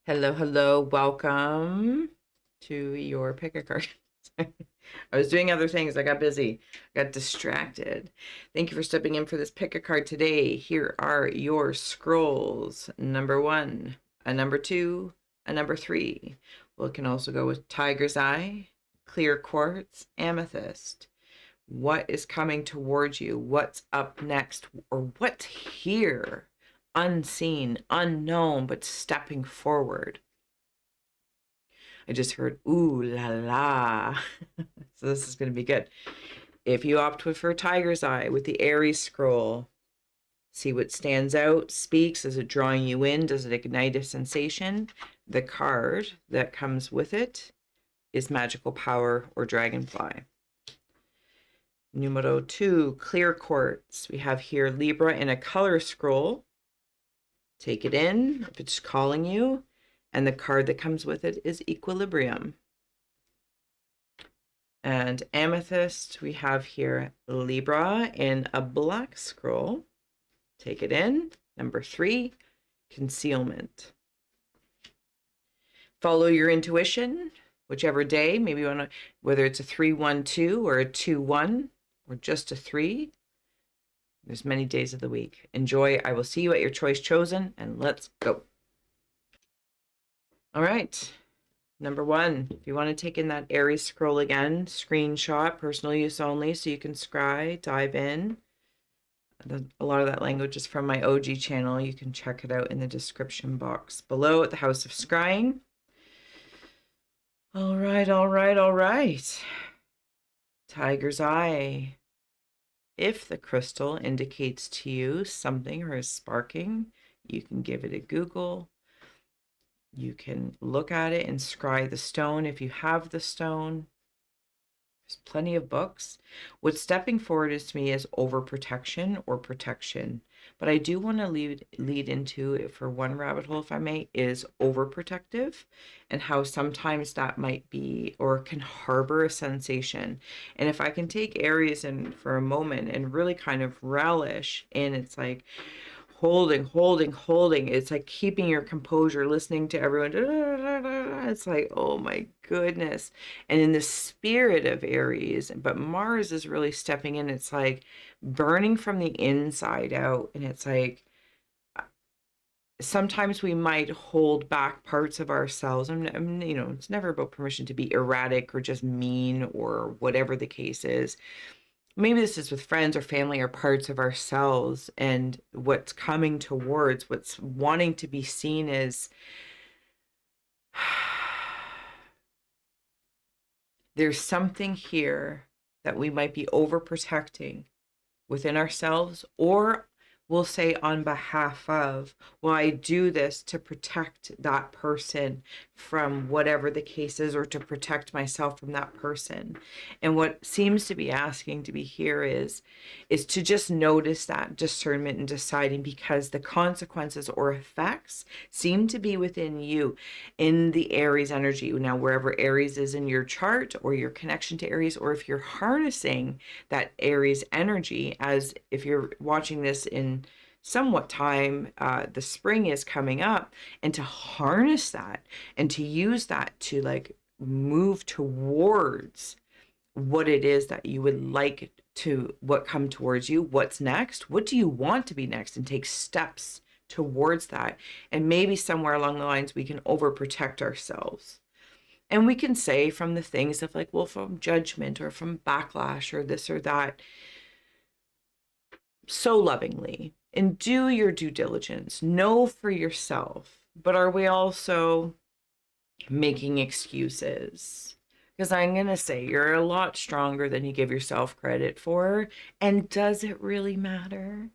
Hello, hello, welcome to your pick a card. Sorry. I was doing other things. I got busy, got distracted. Thank you for stepping in for this pick a card today. Here are your scrolls. Number one, a number two, a number three. Well, it can also go with Tiger's Eye, Clear Quartz, Amethyst. What is coming towards you? What's up next? Or what's here? Unseen, unknown, but stepping forward. I just heard ooh la la. So this is going to be good. If you opt for Tiger's Eye with the Aries scroll, see what stands out, speaks. Is it drawing you in? Does it ignite a sensation? The card that comes with it is Magical Power or Dragonfly. Numero 2, Clear Quartz. We have here Libra in a color scroll. Take it in if it's calling you. And the card that comes with it is Equilibrium. And Amethyst, we have here Libra in a black scroll. Take it in. Number 3, Concealment. Follow your intuition, whichever day. Maybe you want to, whether it's a 3-1-2 or a 2-1 or just a 3. There's many days of the week. Enjoy. I will see you at your choice chosen, and let's go. All right. Number 1, if you want to take in that Aries scroll again, screenshot, personal use only, so you can scry, dive in. A lot of that language is from my OG channel. You can check it out in the description box below at the House of Scrying. All right, all right, all right. Tiger's Eye. If the crystal indicates to you something or is sparking, you can give it a Google. You can look at it and scry the stone if you have the stone. There's plenty of books. What's stepping forward is to me is overprotection or protection. But I do want to lead into it for one rabbit hole, if I may, is overprotective and how sometimes that might be or can harbor a sensation. And if I can take Aries in for a moment and really kind of relish in, it's like holding. It's like keeping your composure, listening to everyone. It's like, oh my goodness. And in the spirit of Aries, but Mars is really stepping in. It's like burning from the inside out. And it's like, sometimes we might hold back parts of ourselves. And, you know, it's never about permission to be erratic or just mean or whatever the case is. Maybe this is with friends or family or parts of ourselves, and what's coming towards, what's wanting to be seen as there's something here that we might be overprotecting within ourselves, or we'll say on behalf of, well, I do this to protect that person from whatever the case is, or to protect myself from that person. And what seems to be asking to be here is to just notice that discernment and deciding, because the consequences or effects seem to be within you in the Aries energy. Now, wherever Aries is in your chart or your connection to Aries, or if you're harnessing that Aries energy, as if you're watching this in somewhat time, the spring is coming up, and to harness that and to use that to like move towards what it is that you would like to, what come towards you, what's next, what do you want to be next, and take steps towards that. And maybe somewhere along the lines we can overprotect ourselves. And we can say from the things of like, well, from judgment or from backlash or this or that, so lovingly, and do your due diligence, know for yourself. But are we also making excuses? Because I'm going to say you're a lot stronger than you give yourself credit for. And does it really matter?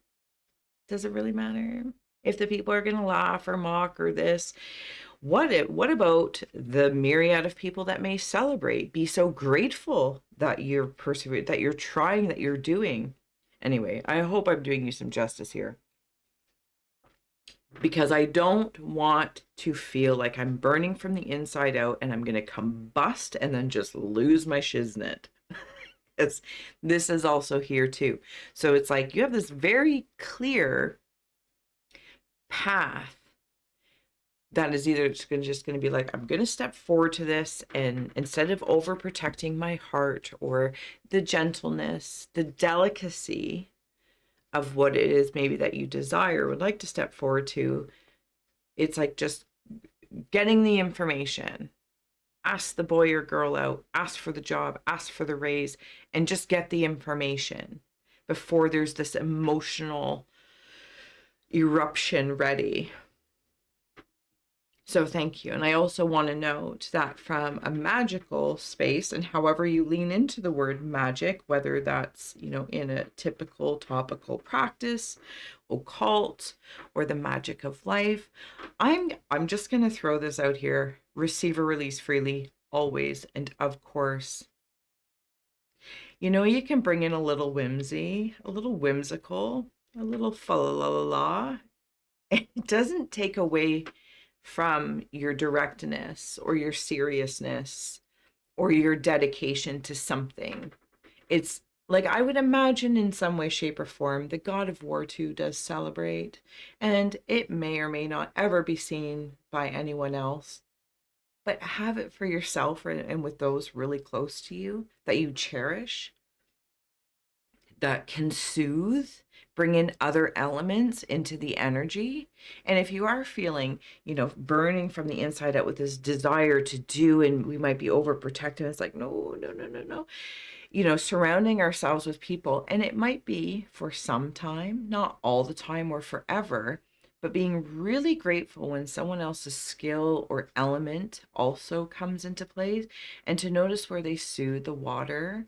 Does it really matter? If the people are going to laugh or mock or this, what about the myriad of people that may celebrate? Be so grateful that you're persevering, that you're trying, that you're doing. Anyway, I hope I'm doing you some justice here, because I don't want to feel like I'm burning from the inside out and I'm going to combust and then just lose my shiznit. This is also here too. So it's like you have this very clear path that is either just going to be like, I'm going to step forward to this, and instead of overprotecting my heart or the gentleness, the delicacy of what it is maybe that you desire, would like to step forward to, it's like just getting the information. Ask the boy or girl out, ask for the job, ask for the raise, and just get the information before there's this emotional eruption ready. So thank you. And I also want to note that from a magical space, and however you lean into the word magic, whether that's, in a typical topical practice, occult, or the magic of life, I'm just going to throw this out here. Receive or release freely, always. And of course, you can bring in a little whimsy, a little whimsical, a little fa la la la la. It doesn't take away from your directness or your seriousness or your dedication to something. It's like, I would imagine in some way, shape, or form, the God of War too does celebrate, and it may or may not ever be seen by anyone else, but have it for yourself and with those really close to you that you cherish, that can soothe, bring in other elements into the energy. And if you are feeling, burning from the inside out with this desire to do, and we might be overprotective, it's like, no, no, no, no, no. Surrounding ourselves with people, and it might be for some time, not all the time or forever, but being really grateful when someone else's skill or element also comes into play, and to notice where they soothe the water.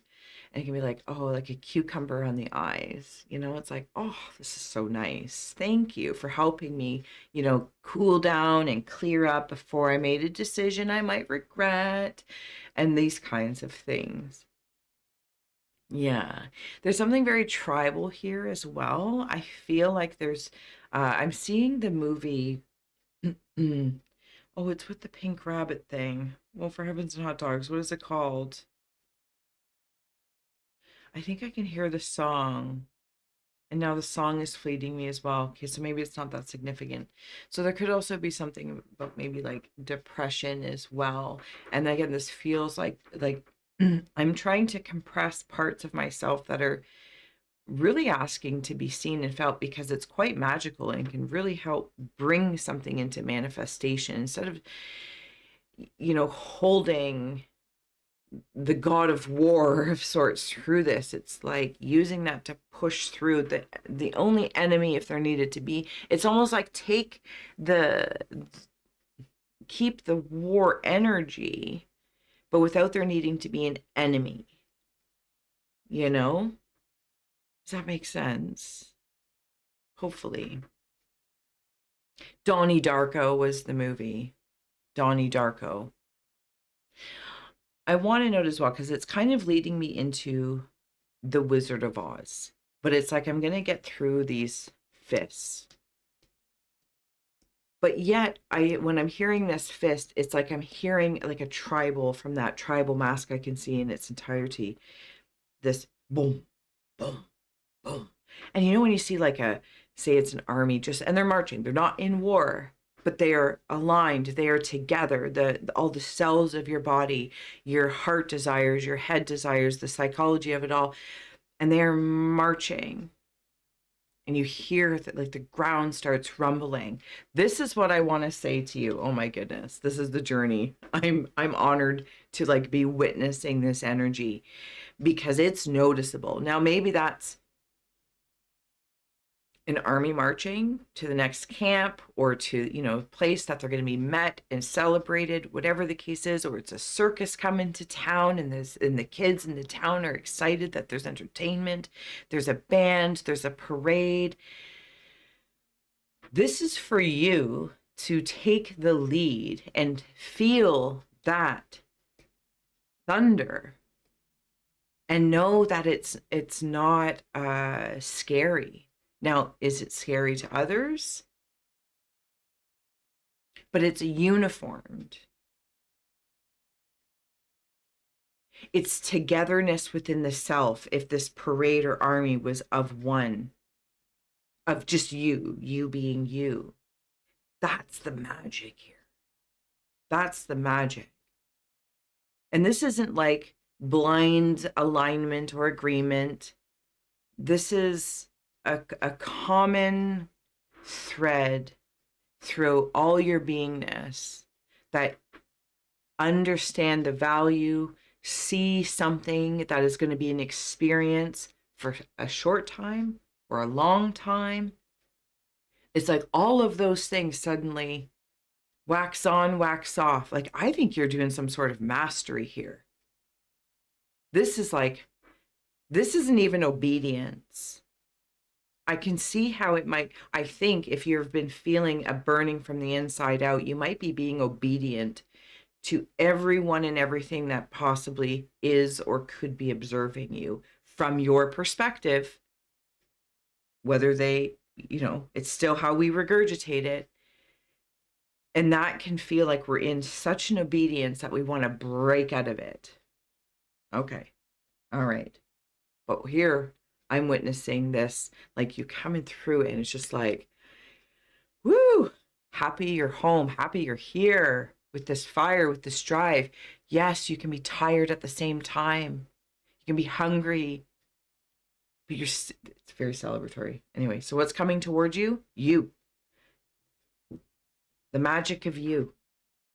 And it can be like, oh, like a cucumber on the eyes. It's like, oh, this is so nice. Thank you for helping me, cool down and clear up before I made a decision I might regret, and these kinds of things. Yeah. There's something very tribal here as well. I feel like I'm seeing the movie. Oh, it's with the pink rabbit thing. Well, for heavens and hot dogs, what is it called? I think I can hear the song, and now the song is fleeting me as well. Okay, so maybe it's not that significant. So there could also be something about maybe like depression as well. And again, this feels like I'm trying to compress parts of myself that are really asking to be seen and felt, because it's quite magical and can really help bring something into manifestation instead of holding the God of War of sorts through this. It's like using that to push through the only enemy, if there needed to be. It's almost like keep the war energy, but without there needing to be an enemy. Does that make sense? Hopefully. Donnie Darko was the movie. Donnie Darko. I want to note as well, because it's kind of leading me into the Wizard of Oz, but it's like I'm going to get through these fists. But yet, when I'm hearing this fist, it's like I'm hearing like a tribal, from that tribal mask I can see in its entirety. This boom, boom, boom. And when you see say it's an army, and they're marching, they're not in war, but they are aligned, they are together, all the cells of your body, your heart desires, your head desires, the psychology of it all, and they are marching. And you hear that like the ground starts rumbling. This is what I want to say to you. Oh my goodness, this is the journey. I'm honored to be witnessing this energy, because it's noticeable. Now maybe that's an army marching to the next camp, or to a place that they're going to be met and celebrated, whatever the case is, or it's a circus coming to town, and the kids in the town are excited that there's entertainment, there's a band, there's a parade. This is for you to take the lead and feel that thunder, and know that it's not scary. Now, is it scary to others? But it's uniformed. It's togetherness within the self. If this parade or army was of one, of just you being you. That's the magic here. That's the magic. And this isn't like blind alignment or agreement. This is a common thread through all your beingness that understand the value, see something that is going to be an experience for a short time or a long time. It's like all of those things suddenly wax on, wax off. Like, I think you're doing some sort of mastery here. This is like, this isn't even obedience. I can see how it might, I think if you've been feeling a burning from the inside out, you might be being obedient to everyone and everything that possibly is or could be observing you from your perspective, whether they, it's still how we regurgitate it. And that can feel like we're in such an obedience that we want to break out of it. Okay. All right. But here I'm witnessing this, like you coming through it, and it's just like, woo, happy you're home, happy you're here with this fire, with this drive. Yes, you can be tired at the same time. You can be hungry, but it's very celebratory. Anyway, so what's coming towards you? You. The magic of you.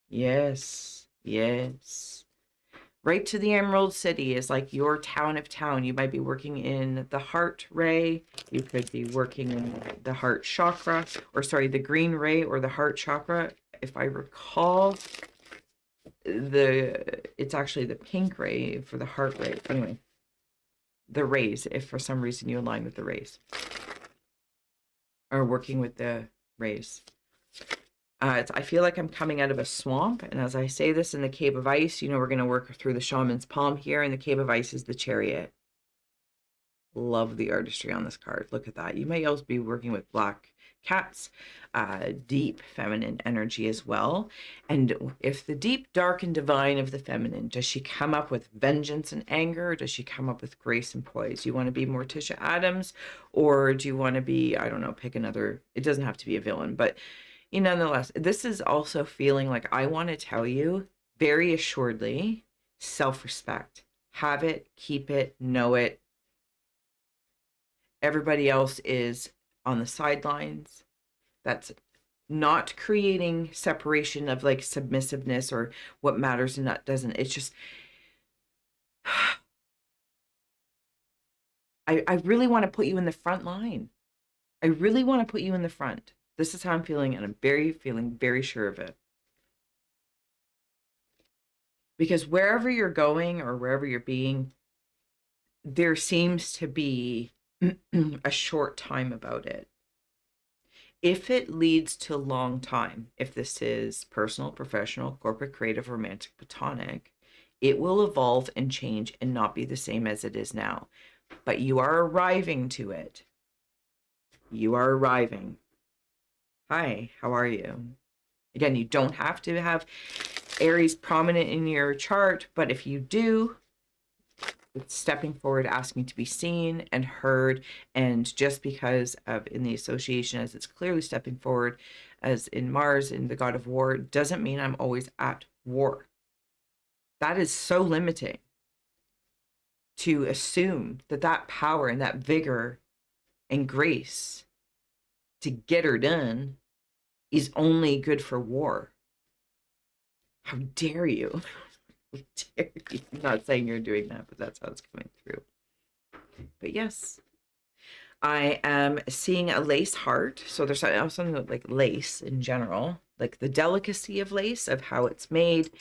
Yes, yes. Right to the Emerald City is like your town of town. You might be working in the heart ray. You could be working in the heart chakra, or sorry, the green ray or the heart chakra. If I recall, it's actually the pink ray for the heart ray. Anyway, the rays, if for some reason you align with the rays, or working with the rays. I feel like I'm coming out of a swamp. And as I say this in the Cave of Ice, we're going to work through the Shaman's Palm here. And the Cave of Ice is the Chariot. Love the artistry on this card. Look at that. You might also be working with black cats, deep feminine energy as well. And if the deep, dark, and divine of the feminine, does she come up with vengeance and anger, or does she come up with grace and poise? You want to be Morticia Addams, or do you want to be, I don't know, pick another, it doesn't have to be a villain, but nonetheless, this is also feeling like I want to tell you very assuredly, self-respect. Have it, keep it, know it. Everybody else is on the sidelines. That's not creating separation of like submissiveness or what matters and that doesn't. It's just, I really want to put you in the front line. I really want to put you in the front. This is how I'm feeling, and I'm feeling very sure of it. Because wherever you're going or wherever you're being, there seems to be a short time about it. If it leads to a long time, if this is personal, professional, corporate, creative, romantic, platonic, it will evolve and change and not be the same as it is now. But you are arriving to it. You are arriving. Hi, how are you? Again, you don't have to have Aries prominent in your chart, but if you do, it's stepping forward, asking to be seen and heard. And just because of in the association, as it's clearly stepping forward, as in Mars, in the god of war, doesn't mean I'm always at war. That is so limiting to assume that power and that vigor and grace to get her done is only good for war. How dare you? How dare you? I'm not saying you're doing that, but that's how it's coming through. But yes, I am seeing a lace heart. So there's something like lace in general, like the delicacy of lace, of how it's made.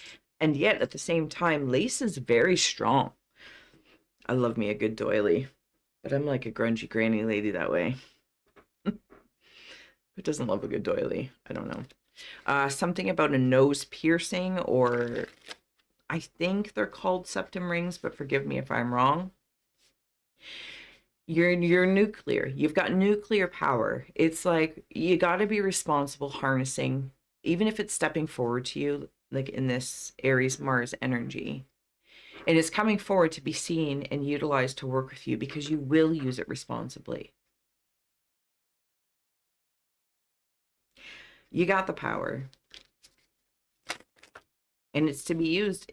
And yet at the same time, lace is very strong. I love me a good doily, but I'm like a grungy granny lady that way. Who doesn't love a good doily? I don't know. Something about a nose piercing, or I think they're called septum rings, but forgive me if I'm wrong. You're nuclear. You've got nuclear power. It's like you got to be responsible harnessing, even if it's stepping forward to you, like in this Aries Mars energy. And it's coming forward to be seen and utilized to work with you because you will use it responsibly. You got the power. And it's to be used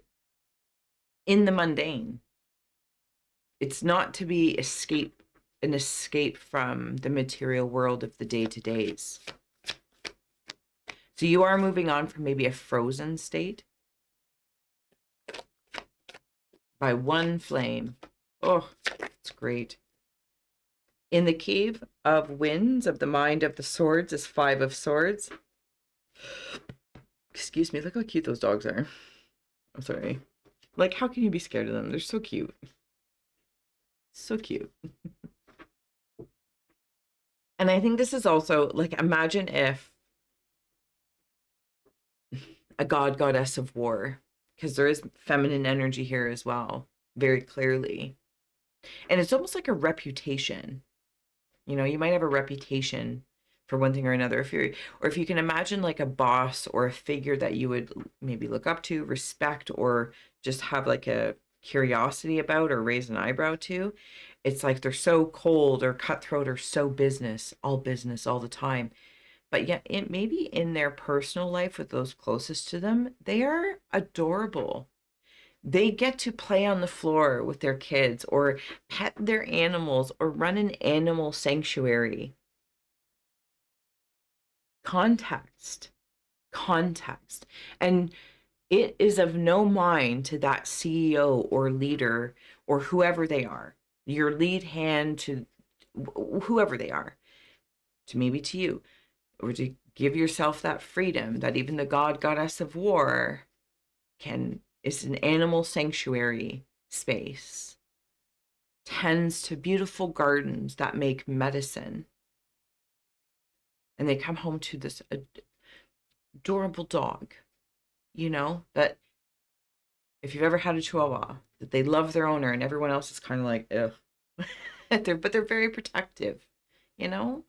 in the mundane. It's not to be an escape from the material world of the day-to-days. So you are moving on from maybe a frozen state by one flame. Oh, it's great. In the cave of winds, of the mind of the swords, is 5 of swords. Excuse me, look how cute those dogs are. I'm sorry. Like, how can you be scared of them? They're so cute. So cute. And I think this is also, like, imagine if a god, goddess of war, because there is feminine energy here as well, very clearly. And it's almost like a reputation. You know, you might have a reputation for one thing or another. If you can imagine like a boss or a figure that you would maybe look up to, respect, or just have like a curiosity about or raise an eyebrow to, it's like they're so cold or cutthroat or so business all the time. But yet, it maybe in their personal life with those closest to them, they are adorable. They get to play on the floor with their kids or pet their animals or run an animal sanctuary. Context, context. And it is of no mind to that CEO or leader or whoever they are, your lead hand to whoever they are, to maybe to you, or to give yourself that freedom that even the god, goddess of war is an animal sanctuary space, tends to beautiful gardens that make medicine. And they come home to this adorable dog, you know, that if you've ever had a Chihuahua, that they love their owner and everyone else is kind of like, ugh. But they're very protective, you know?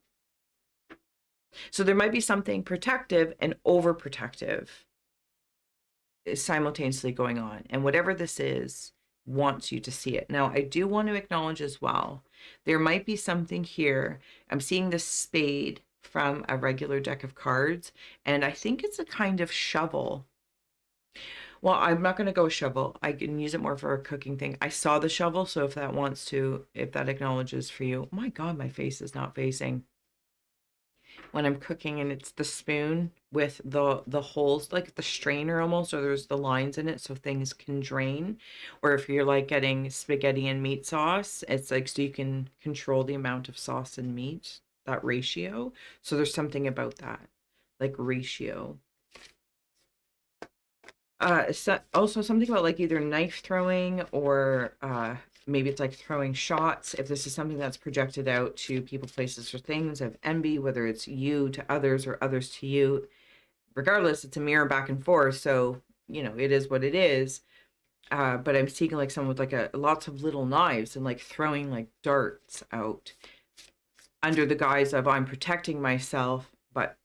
So there might be something protective and overprotective is simultaneously going on. And whatever this is, wants you to see it. Now, I do want to acknowledge as well, there might be something here. I'm seeing this spade from a regular deck of cards, and I think it's a kind of shovel. Well, I'm not going to go shovel. I can use it more for a cooking thing. I saw the shovel, so if that acknowledges for you. Oh my God, my face is not facing when I'm cooking, and it's the spoon with the holes, like the strainer almost, or there's the lines in it so things can drain. Or if you're like getting spaghetti and meat sauce, it's like so you can control the amount of sauce and meat, that ratio. So there's something about that, like ratio. So also something about like either knife throwing or maybe it's like throwing shots. If this is something that's projected out to people, places, or things of envy, whether it's you to others or others to you, regardless, it's a mirror back and forth. So, you know, it is what it is. But I'm seeing like someone with like lots of little knives and like throwing like darts out under the guise of I'm protecting myself, but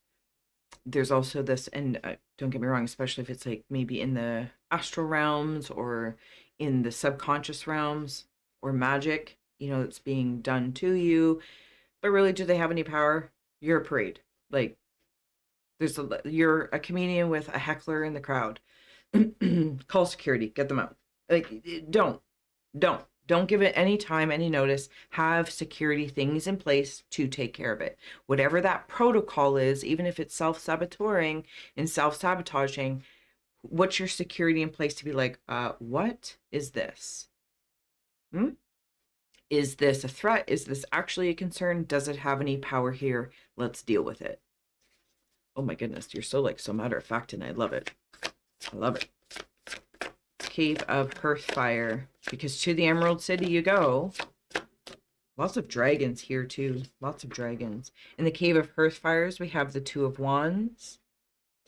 there's also this, and don't get me wrong, especially if it's like maybe in the astral realms or in the subconscious realms or magic, you know, it's being done to you. But really, do they have any power? You're a parade. Like, you're a comedian with a heckler in the crowd. Call security, get them out. Like, don't give it any time, any notice. Have security things in place to take care of it. Whatever that protocol is, even if it's self-saboteuring and self-sabotaging, what's your security in place to be like, what is this? Is this a threat? Is this actually a concern? Does it have any power here? Let's deal with it. Oh my goodness, you're so like so matter of fact, and I love it. I love it. Cave of Hearthfire, because to the Emerald City you go. Lots of dragons here too. Lots of dragons. In the Cave of Hearthfires, we have the Two of Wands,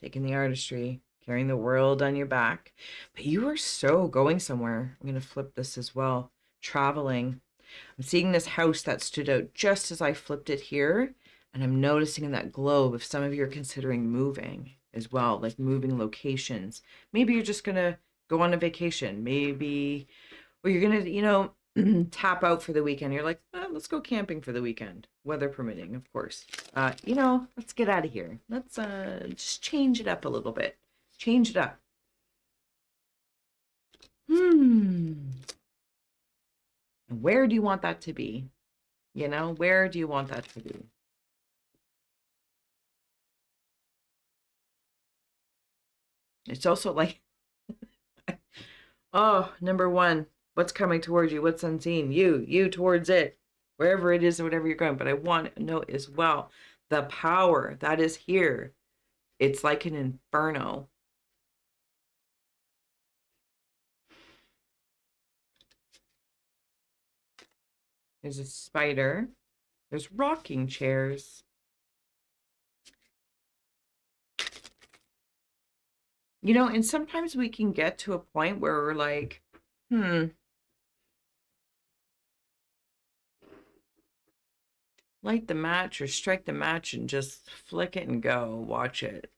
taking the artistry, carrying the world on your back. But you are so going somewhere. I'm going to flip this as well. Traveling. I'm seeing this house that stood out just as I flipped it here. And I'm noticing in that globe if some of you are considering moving as well, like moving locations. Maybe you're just going to go on a vacation. Maybe, or you're going to, you know, tap out for the weekend. You're like, let's go camping for the weekend, weather permitting, of course. Let's get out of here. Let's just change it up a little bit. Change it up. Where do you want that to be? Where do you want that to be? It's also like, oh, number one, what's coming towards you? What's unseen? You towards it, wherever it is, or whatever you're going. But I want to know as well the power that is here. It's like an inferno. There's a spider. There's rocking chairs. And sometimes we can get to a point where we're like, light the match or strike the match and just flick it and go. Watch it.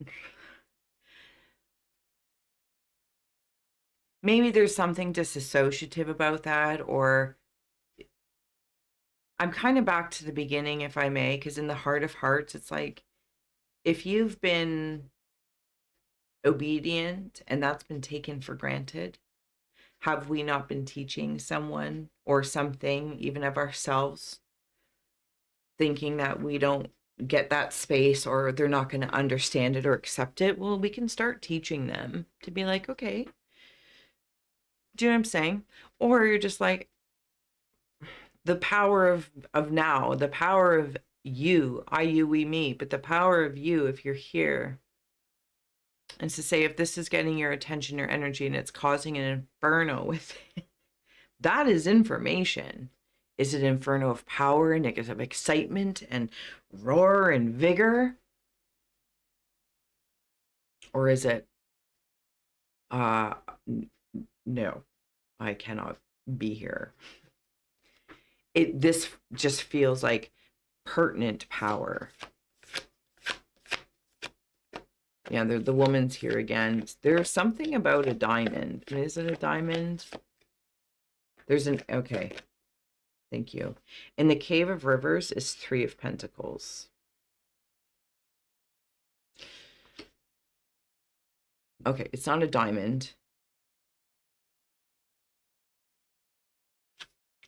Maybe there's something disassociative about that, or I'm kind of back to the beginning, if I may, because in the heart of hearts, it's like, if you've been obedient and that's been taken for granted, have we not been teaching someone or something, even of ourselves, thinking that we don't get that space or they're not going to understand it or accept it? Well, we can start teaching them to be like, okay, do you know what I'm saying? Or you're just like, the power of now, the power of you, I, you, we, me, but the power of you, if you're here, and to say, if this is getting your attention or energy and it's causing an inferno with it, that is information. Is it inferno of power and of excitement and roar and vigor? Or is it, no, I cannot be here. This just feels like pertinent power. Yeah, the woman's here again. There's something about a diamond. Is it a diamond? Okay. Thank you. In the Cave of Rivers is 3 of Pentacles. Okay, it's not a diamond.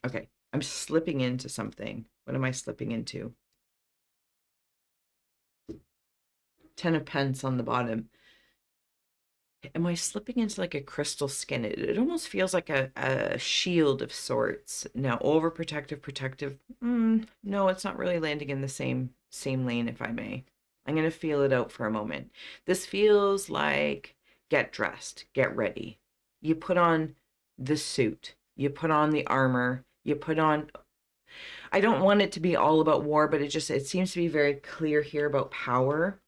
Okay, I'm slipping into something. What am I slipping into? 10 of Pence on the bottom. Am I slipping into like a crystal skin? It almost feels like a shield of sorts. Now, overprotective. No, it's not really landing in the same lane, if I may. I'm going to feel it out for a moment. This feels like get dressed, get ready. You put on the suit, you put on the armor, you put on... I don't want it to be all about war, but it seems to be very clear here about power.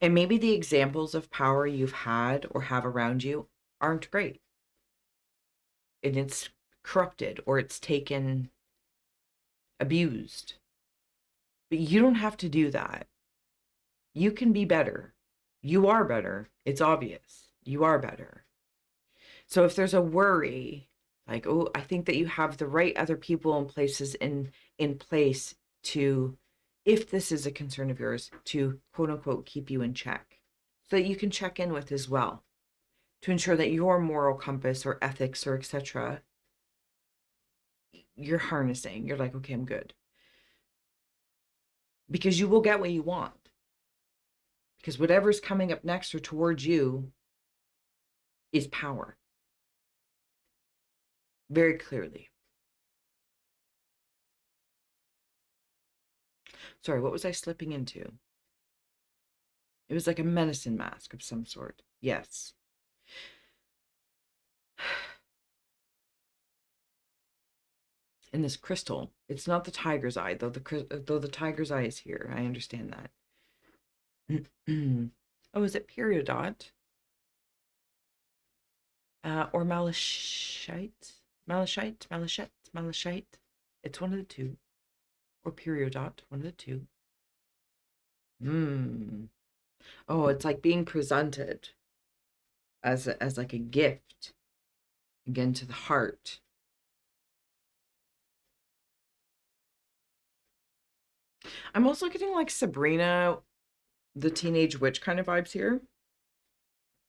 And maybe the examples of power you've had or have around you aren't great. And it's corrupted or it's taken, abused. But you don't have to do that. You can be better. You are better. It's obvious. You are better. So if there's a worry, like, oh, I think that you have the right other people and places in place to, if this is a concern of yours, to quote unquote keep you in check, so that you can check in with as well, to ensure that your moral compass or ethics or etc. you're harnessing. You're like, okay, I'm good. Because you will get what you want. Because whatever's coming up next or towards you is power. Very clearly. Sorry, what was I slipping into? It was like a medicine mask of some sort. Yes. In this crystal, it's not the tiger's eye, though the tiger's eye is here. I understand that. Oh, is it peridot? Or malachite? Malachite? It's one of the two. Or peridot, one of the two. Oh, it's like being presented as like a gift, again, to the heart. I'm also getting like Sabrina, the teenage witch kind of vibes here.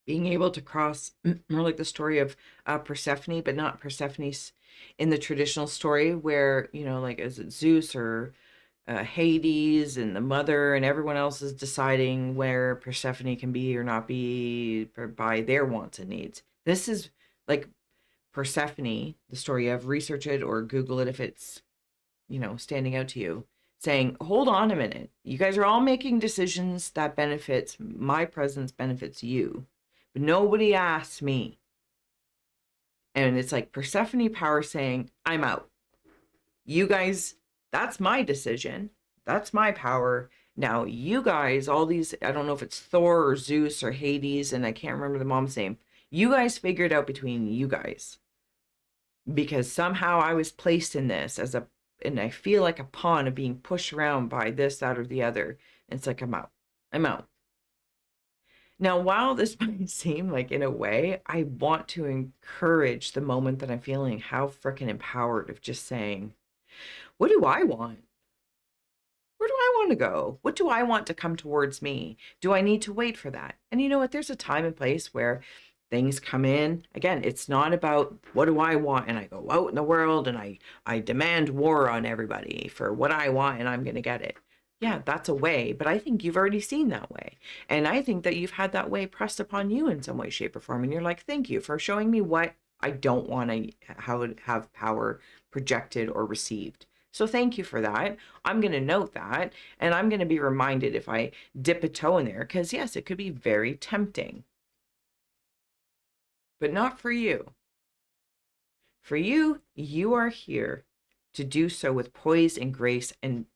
Being able to cross more like the story of Persephone, but not Persephone's in the traditional story where, you know, like is it Zeus or Hades and the mother and everyone else is deciding where Persephone can be or not be by their wants and needs. This is like Persephone, the story of research it or Google it if it's, you know, standing out to you, saying, hold on a minute. You guys are all making decisions that benefits my presence, benefits you. But nobody asked me. And it's like Persephone power saying, I'm out. You guys, that's my decision. That's my power. Now, you guys, all these, I don't know if it's Thor or Zeus or Hades, and I can't remember the mom's name. You guys figure it out between you guys. Because somehow I was placed in this as a, and I feel like a pawn of being pushed around by this, that, or the other. And it's like, I'm out. I'm out. Now, while this might seem like in a way, I want to encourage the moment that I'm feeling how freaking empowered of just saying, what do I want? Where do I want to go? What do I want to come towards me? Do I need to wait for that? And you know what? There's a time and place where things come in. Again, it's not about what do I want and I go out in the world and I demand war on everybody for what I want and I'm going to get it. Yeah, that's a way, but I think you've already seen that way. And I think that you've had that way pressed upon you in some way, shape, or form. And you're like, thank you for showing me what I don't want to have power projected or received. So thank you for that. I'm going to note that. And I'm going to be reminded if I dip a toe in there, because yes, it could be very tempting. But not for you. For you, you are here to do so with poise and grace and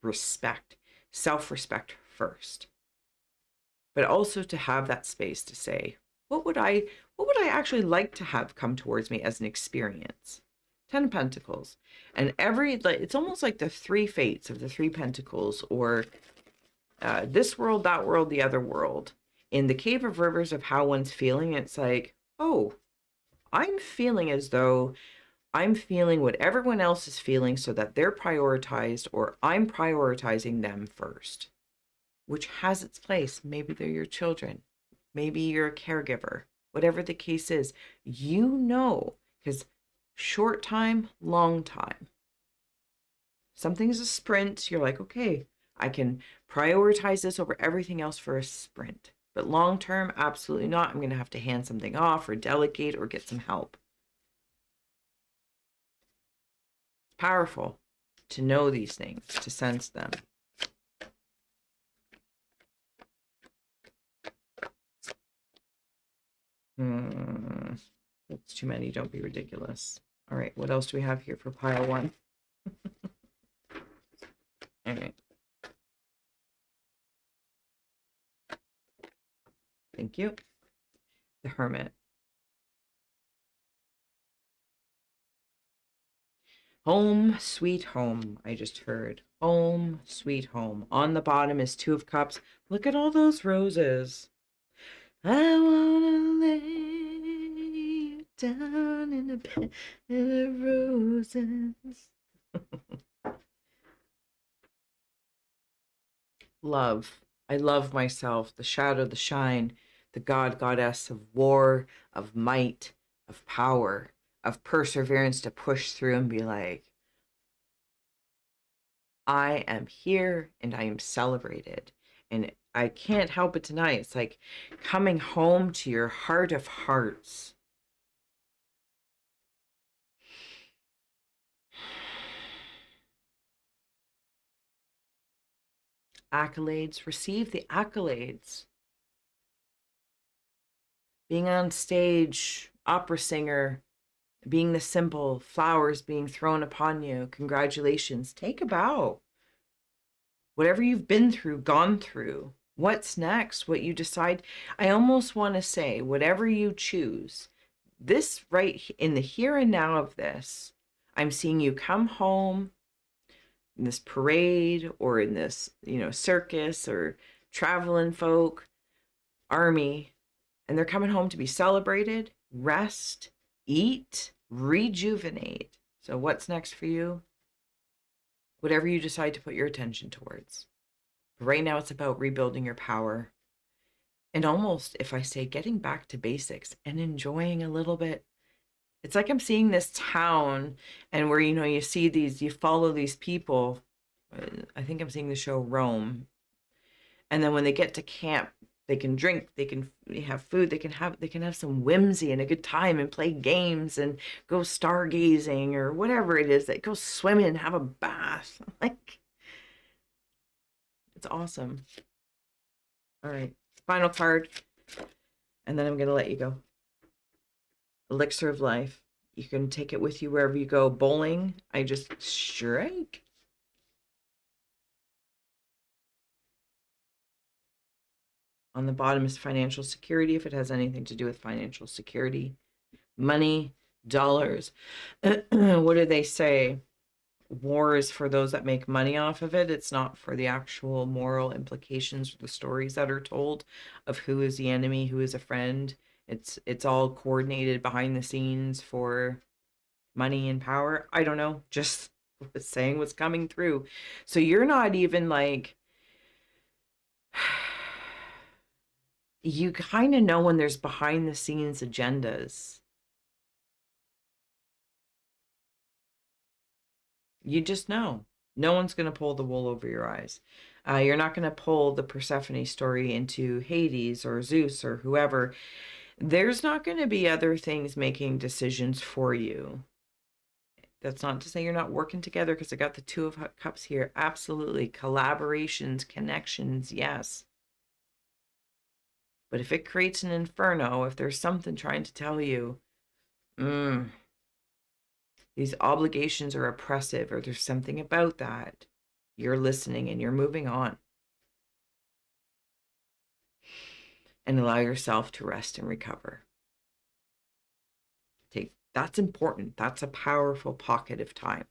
respect, self-respect first. But also to have that space to say, what would I actually like to have come towards me as an experience? 10 of Pentacles. And it's almost like the three fates of the three pentacles, or this world, that world, the other world. In the Cave of Rivers of how one's feeling, it's like, oh, I'm feeling as though I'm feeling what everyone else is feeling so that they're prioritized, or I'm prioritizing them first, which has its place. Maybe they're your children. Maybe you're a caregiver. Whatever the case is, you know, because short time, long time. Something's a sprint. You're like, okay, I can prioritize this over everything else for a sprint. But long term, absolutely not. I'm going to have to hand something off or delegate or get some help. It's powerful to know these things, to sense them. That's too many. Don't be ridiculous. All right, what else do we have here for pile one? All right. Thank you. The Hermit. Home, sweet home, I just heard. Home, sweet home. On the bottom is Two of Cups. Look at all those roses. I wanna lay you down in a bed of roses. Love. I love myself. The shadow, the shine, the god, goddess of war, of might, of power, of perseverance to push through and be like, I am here and I am celebrated. And I can't help it tonight. It's like coming home to your heart of hearts. Accolades, receive the accolades. Being on stage, opera singer, being the symbol, flowers being thrown upon you. Congratulations. Take a bow. Whatever you've been through, gone through, what's next, what you decide. I almost want to say, whatever you choose, this right in the here and now of this, I'm seeing you come home in this parade or in this, you know, circus or traveling folk, army, and they're coming home to be celebrated, rest, eat, rejuvenate. So what's next for you? whatever you decide to put your attention towards. Right now, it's about rebuilding your power. And almost, if I say, getting back to basics and enjoying a little bit. It's like I'm seeing this town, and where, you see these, you follow these people. I think I'm seeing the show Rome. And then when they get to camp, they can drink, they can have food, they can have some whimsy and a good time and play games and go stargazing or whatever it is. They go swimming, have a bath. Like, it's awesome. All right, final card, and then I'm gonna let you go. Elixir of life. You can take it with you wherever you go. Bowling, I just strike. On the bottom is financial security, if it has anything to do with financial security. Money, dollars. What do they say? War is for those that make money off of it. It's not for the actual moral implications or the stories that are told of who is the enemy, who is a friend. It's all coordinated behind the scenes for money and power. I don't know, just saying what's coming through. So you're not even like, you kind of know when there's behind the scenes agendas. You just know. No one's going to pull the wool over your eyes. You're not going to pull the Persephone story into Hades or Zeus or whoever. There's not going to be other things making decisions for you. That's not to say you're not working together, because I got the Two of Cups here. Absolutely. Collaborations, connections, yes. But if it creates an inferno, if there's something trying to tell you, these obligations are oppressive, or there's something about that, you're listening and you're moving on. And allow yourself to rest and recover. That's important. That's a powerful pocket of time.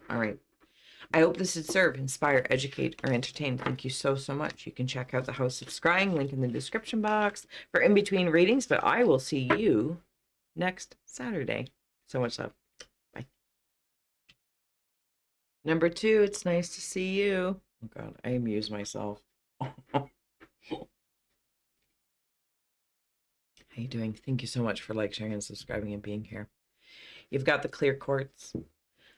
All right. I hope this would serve, inspire, educate, or entertain. Thank you so, so much. You can check out the House of Scrying, link in the description box for in-between readings, but I will see you next Saturday. So much love. Bye. Number 2, it's nice to see you. Oh God, I amuse myself. How you doing? Thank you so much for sharing, and subscribing and being here. You've got the clear quartz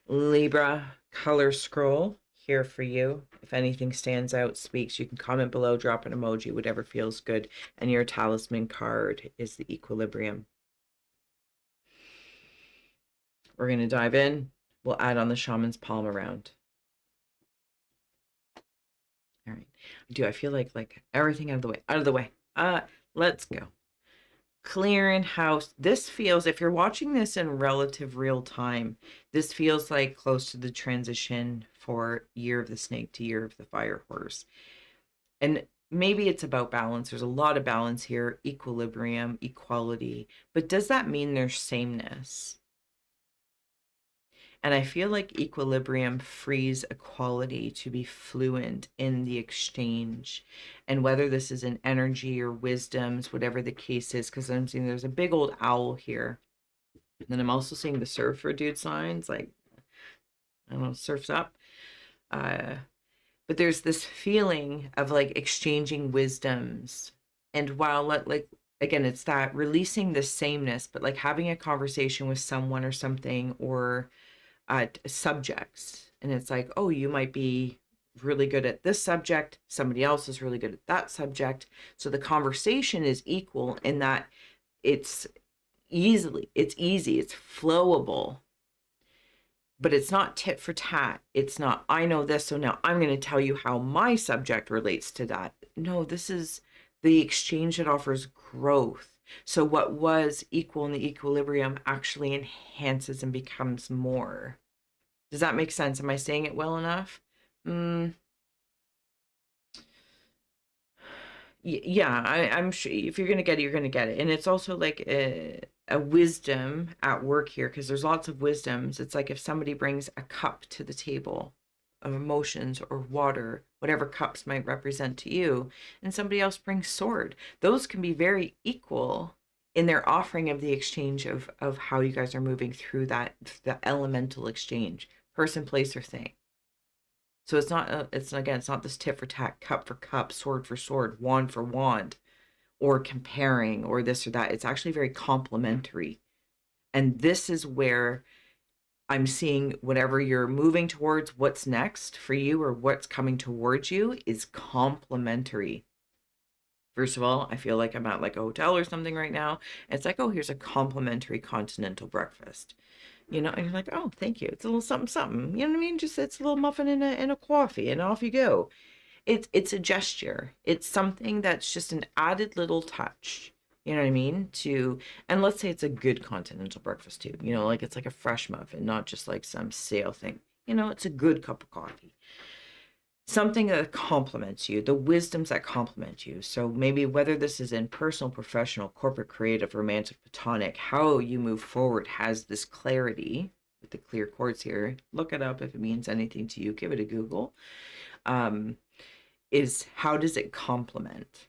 Libra color scroll here for you. If anything stands out, speaks, you can comment below, drop an emoji, whatever feels good. And your talisman card is the equilibrium. We're going to dive in. We'll add on the shaman's palm around. All right. I feel like everything out of the way. Let's go. Clearing house. This feels, if you're watching this in relative real time, this feels like close to the transition for Year of the Snake to Year of the Fire Horse. And maybe it's about balance. There's a lot of balance here, equilibrium, equality. But does that mean there's sameness? And I feel like equilibrium frees equality to be fluent in the exchange. And whether this is an energy or wisdoms, whatever the case is, because I'm seeing there's a big old owl here. And then I'm also seeing the surfer dude signs, like, I don't know, surf's up. But there's this feeling of exchanging wisdoms. And while again, it's that releasing the sameness, but having a conversation with someone or something, or subjects, and it's oh, you might be really good at this subject, somebody else is really good at that subject, so the conversation is equal in that it's easy, it's flowable, but it's not tit for tat. It's not, I know this, so now I'm going to tell you how my subject relates to that. No, this is the exchange that offers growth. So what was equal in the equilibrium actually enhances and becomes more. Does that make sense? Am I saying it well enough? Yeah, I'm sure if you're going to get it, you're going to get it. And it's also a wisdom at work here, because there's lots of wisdoms. It's if somebody brings a cup to the table of emotions or water, whatever cups might represent to you, and somebody else brings sword. Those can be very equal in their offering of the exchange of how you guys are moving through that, the elemental exchange. person, place, or thing. So it's not, it's again, it's not this tit for tat, cup for cup, sword for sword, wand for wand, or comparing or this or that. It's actually very complementary. And this is where I'm seeing whatever you're moving towards, what's next for you or what's coming towards you is complementary. First of all, I feel like I'm at like a hotel or something right now. It's like, oh, here's a complimentary continental breakfast. You know, and you're like, oh, thank you. It's a little something, something. You know what I mean? Just it's a little muffin and a coffee, and off you go. It's a gesture. It's something that's just an added little touch. You know what I mean? To and let's say it's a good continental breakfast too. You know, like it's like a fresh muffin, not just like some stale thing. You know, it's a good cup of coffee. Something that complements you, the wisdoms that complement you. So maybe whether this is in personal, professional, corporate, creative, romantic, platonic, how you move forward has this clarity with the clear quartz here. Look it up if it means anything to you. Give it a Google. Is how does it complement?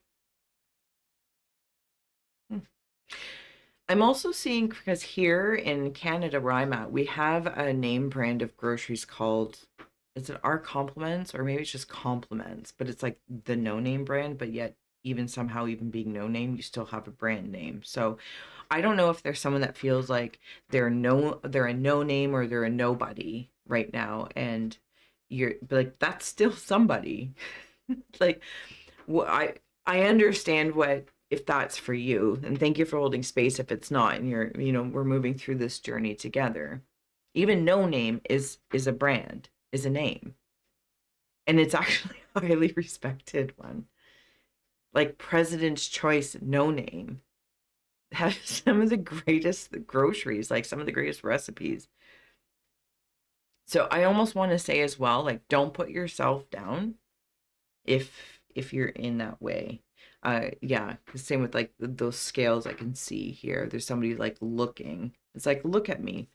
I'm also seeing, because here in Canada where I'm at, we have a name brand of groceries called, is it Our Compliments, or maybe it's just Compliments, but it's like the no name brand, but yet even somehow even being no name, you still have a brand name. So I don't know if there's someone that feels like they're a no name or they're a nobody right now, and you're but like that's still somebody. Like, well, I understand what if that's for you, and thank you for holding space if it's not, and you're, you know, we're moving through this journey together. Even no name is a brand, is a name, and it's actually a highly respected one. Like President's Choice no name has some of the greatest groceries, like some of the greatest recipes. So I almost want to say as well, like, don't put yourself down if you're in that way. Yeah, same with like those scales I can see here. There's somebody like looking. It's like, look at me.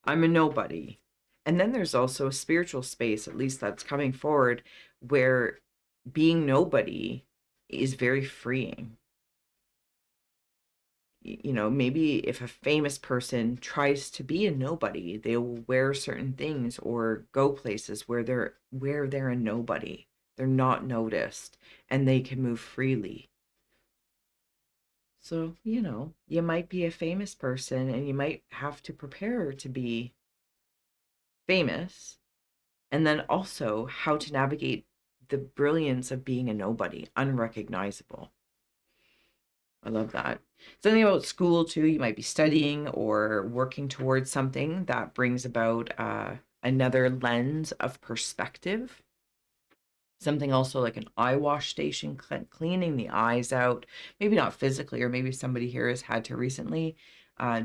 I'm a nobody. And then there's also a spiritual space, at least that's coming forward, where being nobody is very freeing. You know, maybe if a famous person tries to be a nobody, they will wear certain things or go places where they're a nobody. They're not noticed and they can move freely. So, you know, you might be a famous person and you might have to prepare to be famous, and then also how to navigate the brilliance of being a nobody, unrecognizable. I love that. Something about school too. You might be studying or working towards something that brings about another lens of perspective. Something also like an eye wash station, cleaning the eyes out. Maybe not physically, or maybe somebody here has had to recently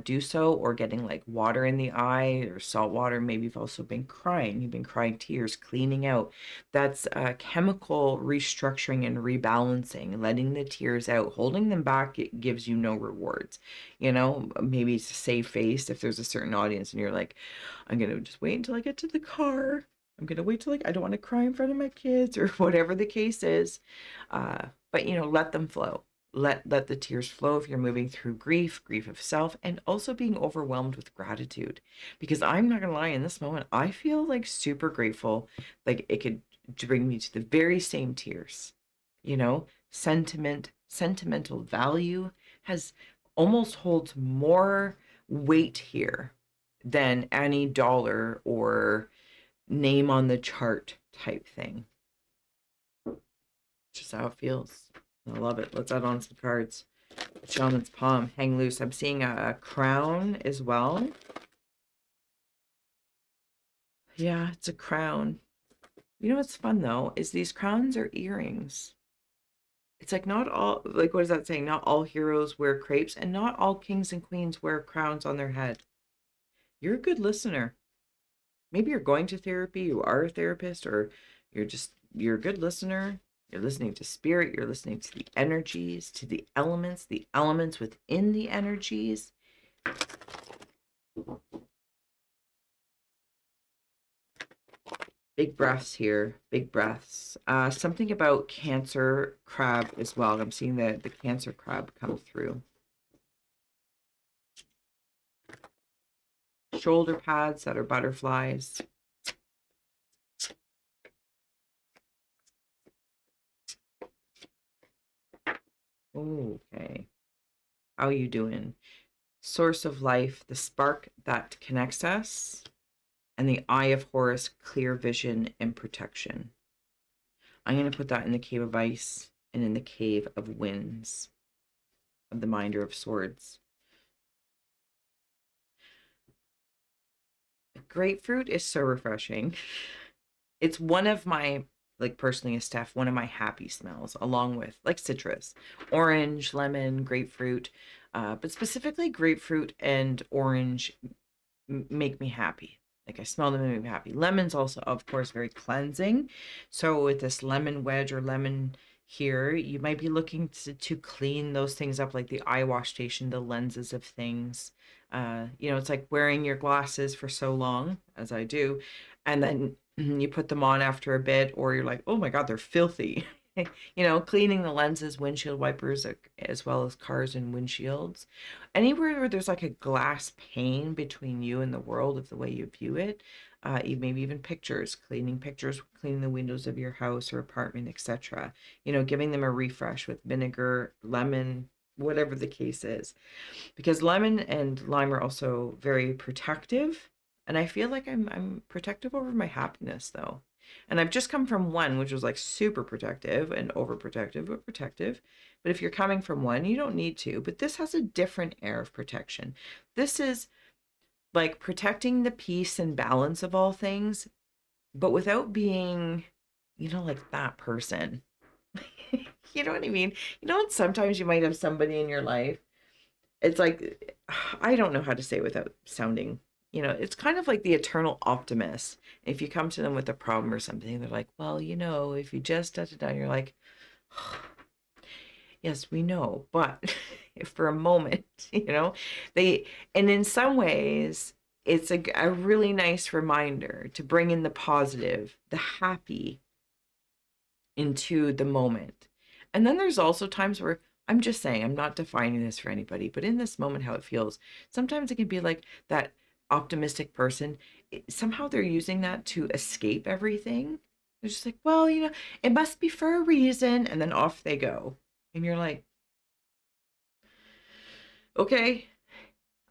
do so, or getting like water in the eye or salt water. Maybe you've also been crying. You've been crying tears, cleaning out. That's chemical restructuring and rebalancing, letting the tears out. Holding them back, it gives you no rewards. You know, maybe it's a save face if there's a certain audience and you're like, I'm going to just wait until I get to the car. I'm gonna wait till, like, I don't want to cry in front of my kids or whatever the case is. But you know, let them flow. Let the tears flow if you're moving through grief of self, and also being overwhelmed with gratitude. Because I'm not gonna lie, in this moment, I feel like super grateful. Like it could bring me to the very same tears. You know, sentimental value has almost holds more weight here than any dollar or name on the chart type thing. Just how it feels. I love it. Let's add on some cards. Shaman's Palm, hang loose. I'm seeing a crown as well. Yeah, it's a crown. You know what's fun though is these crowns are earrings. It's like not all, like, what is that saying? Not all heroes wear crepes, and not all kings and queens wear crowns on their head. You're a good listener. Maybe you're going to therapy, you are a therapist, or you're a good listener. You're listening to spirit, you're listening to the energies, to the elements within the energies. Big breaths here, big breaths. Something about Cancer crab as well. I'm seeing the Cancer crab come through. Shoulder pads that are butterflies. Okay. How you doing? Source of life, the spark that connects us, and the eye of Horus, clear vision and protection. I'm going to put that in the cave of ice and in the cave of winds of the minder of swords. Grapefruit is so refreshing. It's one of my, like personally as Steph, one of my happy smells, along with like citrus, orange, lemon, grapefruit, but specifically grapefruit and orange make me happy. Like I smell them and make me happy. Lemon's also, of course, very cleansing. So with this lemon wedge or lemon here, you might be looking to clean those things up, like the eye wash station, the lenses of things. It's like wearing your glasses for so long, as I do, and then you put them on after a bit, or you're like, oh my God, they're filthy. Cleaning the lenses, windshield wipers, as well as cars and windshields. Anywhere where there's like a glass pane between you and the world of the way you view it, maybe even pictures, cleaning the windows of your house or apartment, etc. Giving them a refresh with vinegar, lemon, whatever the case is. Because lemon and lime are also very protective. And I feel like I'm protective over my happiness though. And I've just come from one, which was like super protective and overprotective, but protective. But if you're coming from one, you don't need to. But this has a different air of protection. This is like protecting the peace and balance of all things, but without being, like that person. You know what I mean? And sometimes you might have somebody in your life. It's like, I don't know how to say it without sounding, it's kind of like the eternal optimist. If you come to them with a problem or something, they're like, well, if you just da da da, you're like, yes, we know, but for a moment, and in some ways, it's a really nice reminder to bring in the positive, the happy into the moment. And then there's also times where I'm just saying, I'm not defining this for anybody, but in this moment, how it feels, sometimes it can be like that optimistic person. Somehow they're using that to escape everything. They're just like, well, it must be for a reason. And then off they go. And you're like, okay,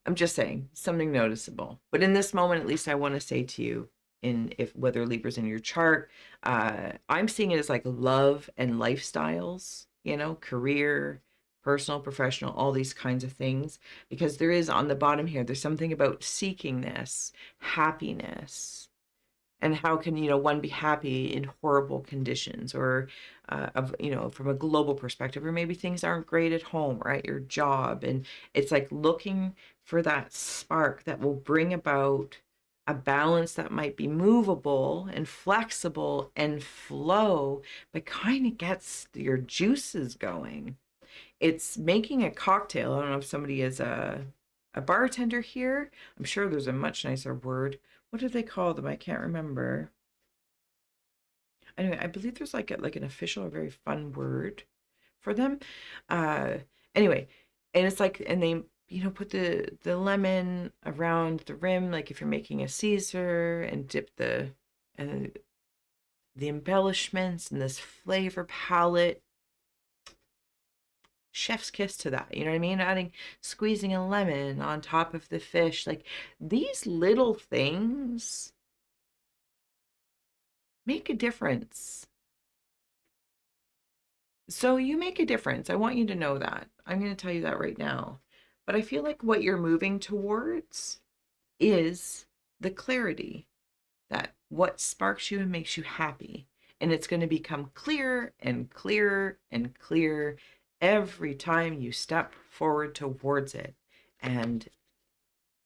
I'm just saying something noticeable. But in this moment, at least I want to say to you, if whether Libra's in your chart, I'm seeing it as like love and lifestyles, career, personal, professional, all these kinds of things. Because there is on the bottom here, there's something about seeking this happiness. And how can one be happy in horrible conditions, or from a global perspective, or maybe things aren't great at home or at your job, and it's like looking for that spark that will bring about a balance that might be movable and flexible and flow, but kind of gets your juices going. It's making a cocktail. I don't know if somebody is a bartender here. I'm sure there's a much nicer word. What do they call them? I can't remember. Anyway, I believe there's like an official or very fun word for them. Uh, anyway, and it's like, and they put the lemon around the rim, like if you're making a Caesar, and dip and the embellishments and this flavor palette. Chef's kiss to that, you know what I mean? Squeezing a lemon on top of the fish, like these little things make a difference. So you make a difference. I want you to know that. I'm going to tell you that right now. But I feel like what you're moving towards is the clarity, that what sparks you and makes you happy. And it's going to become clearer and clearer and clearer every time you step forward towards it and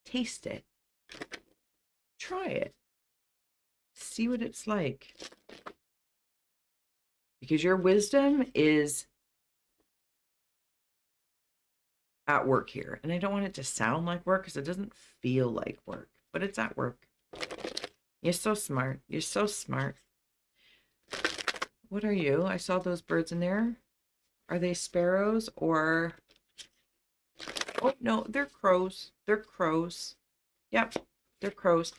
taste it. Try it. See what it's like. Because your wisdom is at work here. And I don't want it to sound like work because it doesn't feel like work, but it's at work. You're so smart. You're so smart. What are you? I saw those birds in there. Are they sparrows or... Oh, no, they're crows. They're crows. Yep, they're crows.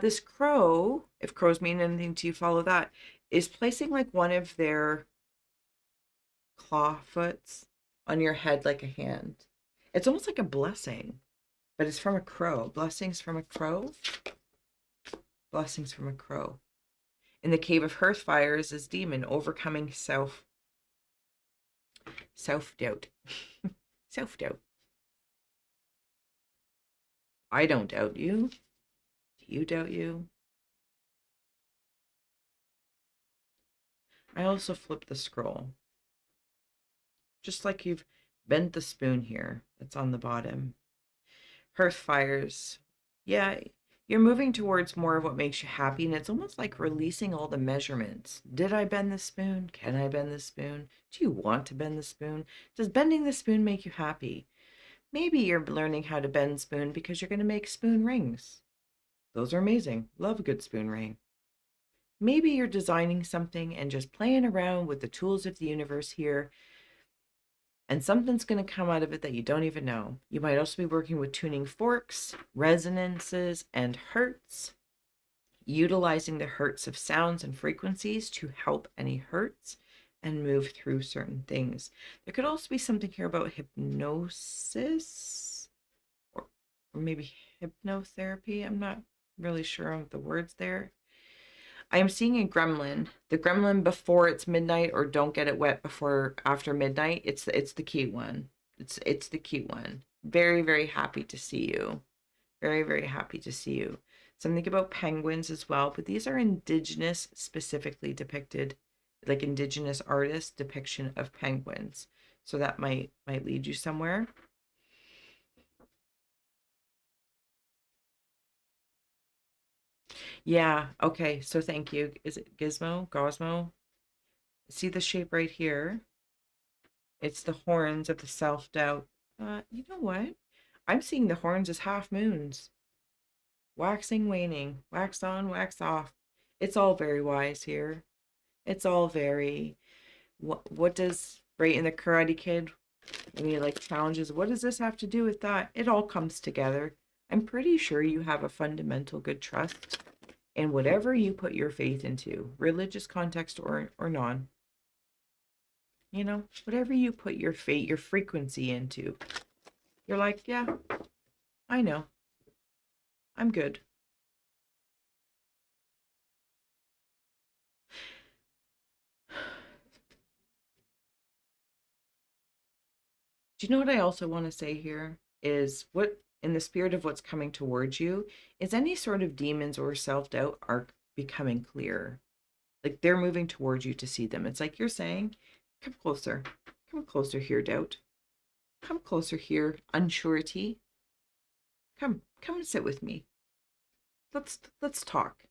This crow, if crows mean anything to you, follow that, is placing like one of their claw foots on your head like a hand. It's almost like a blessing, but it's from a crow. Blessings from a crow. Blessings from a crow. In the cave of hearth fires is demon overcoming self-doubt. Self-doubt. I don't doubt you. Do you doubt you? I also flip the scroll. Just like you've bent the spoon here that's on the bottom. Hearth fires. Yeah, you're moving towards more of what makes you happy, and it's almost like releasing all the measurements. Did I bend the spoon? Can I bend the spoon? Do you want to bend the spoon? Does bending the spoon make you happy? Maybe you're learning how to bend spoon because you're going to make spoon rings. Those are amazing. Love a good spoon ring. Maybe you're designing something and just playing around with the tools of the universe here, and something's going to come out of it that you don't even know. You might also be working with tuning forks, resonances, and hertz, utilizing the hertz of sounds and frequencies to help any hertz and move through certain things. There could also be something here about hypnosis or maybe hypnotherapy. I'm not really sure of the words there. I am seeing a gremlin. The gremlin before it's midnight, or don't get it wet before after midnight. It's the cute one. It's the cute one. Very, very happy to see you. Very, very happy to see you. Something about penguins as well, but these are indigenous specifically depicted, like indigenous artists' depiction of penguins. So that might lead you somewhere. Yeah, okay. So thank you. Is it Gizmo? Gosmo? See the shape right here? It's the horns of the self-doubt. You know what? I'm seeing the horns as half moons. Waxing, waning, wax on, wax off. It's all very wise here. It's all very what does right in the Karate Kid when he like challenges, what does this have to do with that? It all comes together. I'm pretty sure you have a fundamental good trust in whatever you put your faith into, religious context or non. You know, whatever you put your faith, your frequency into, you're like, yeah, I know. I'm good. Do you know what I also want to say here is what in the spirit of what's coming towards you is any sort of demons or self-doubt are becoming clear. Like they're moving towards you to see them. It's like you're saying, come closer. Come closer here, doubt. Come closer here, unsurety. Come and sit with me. Let's talk.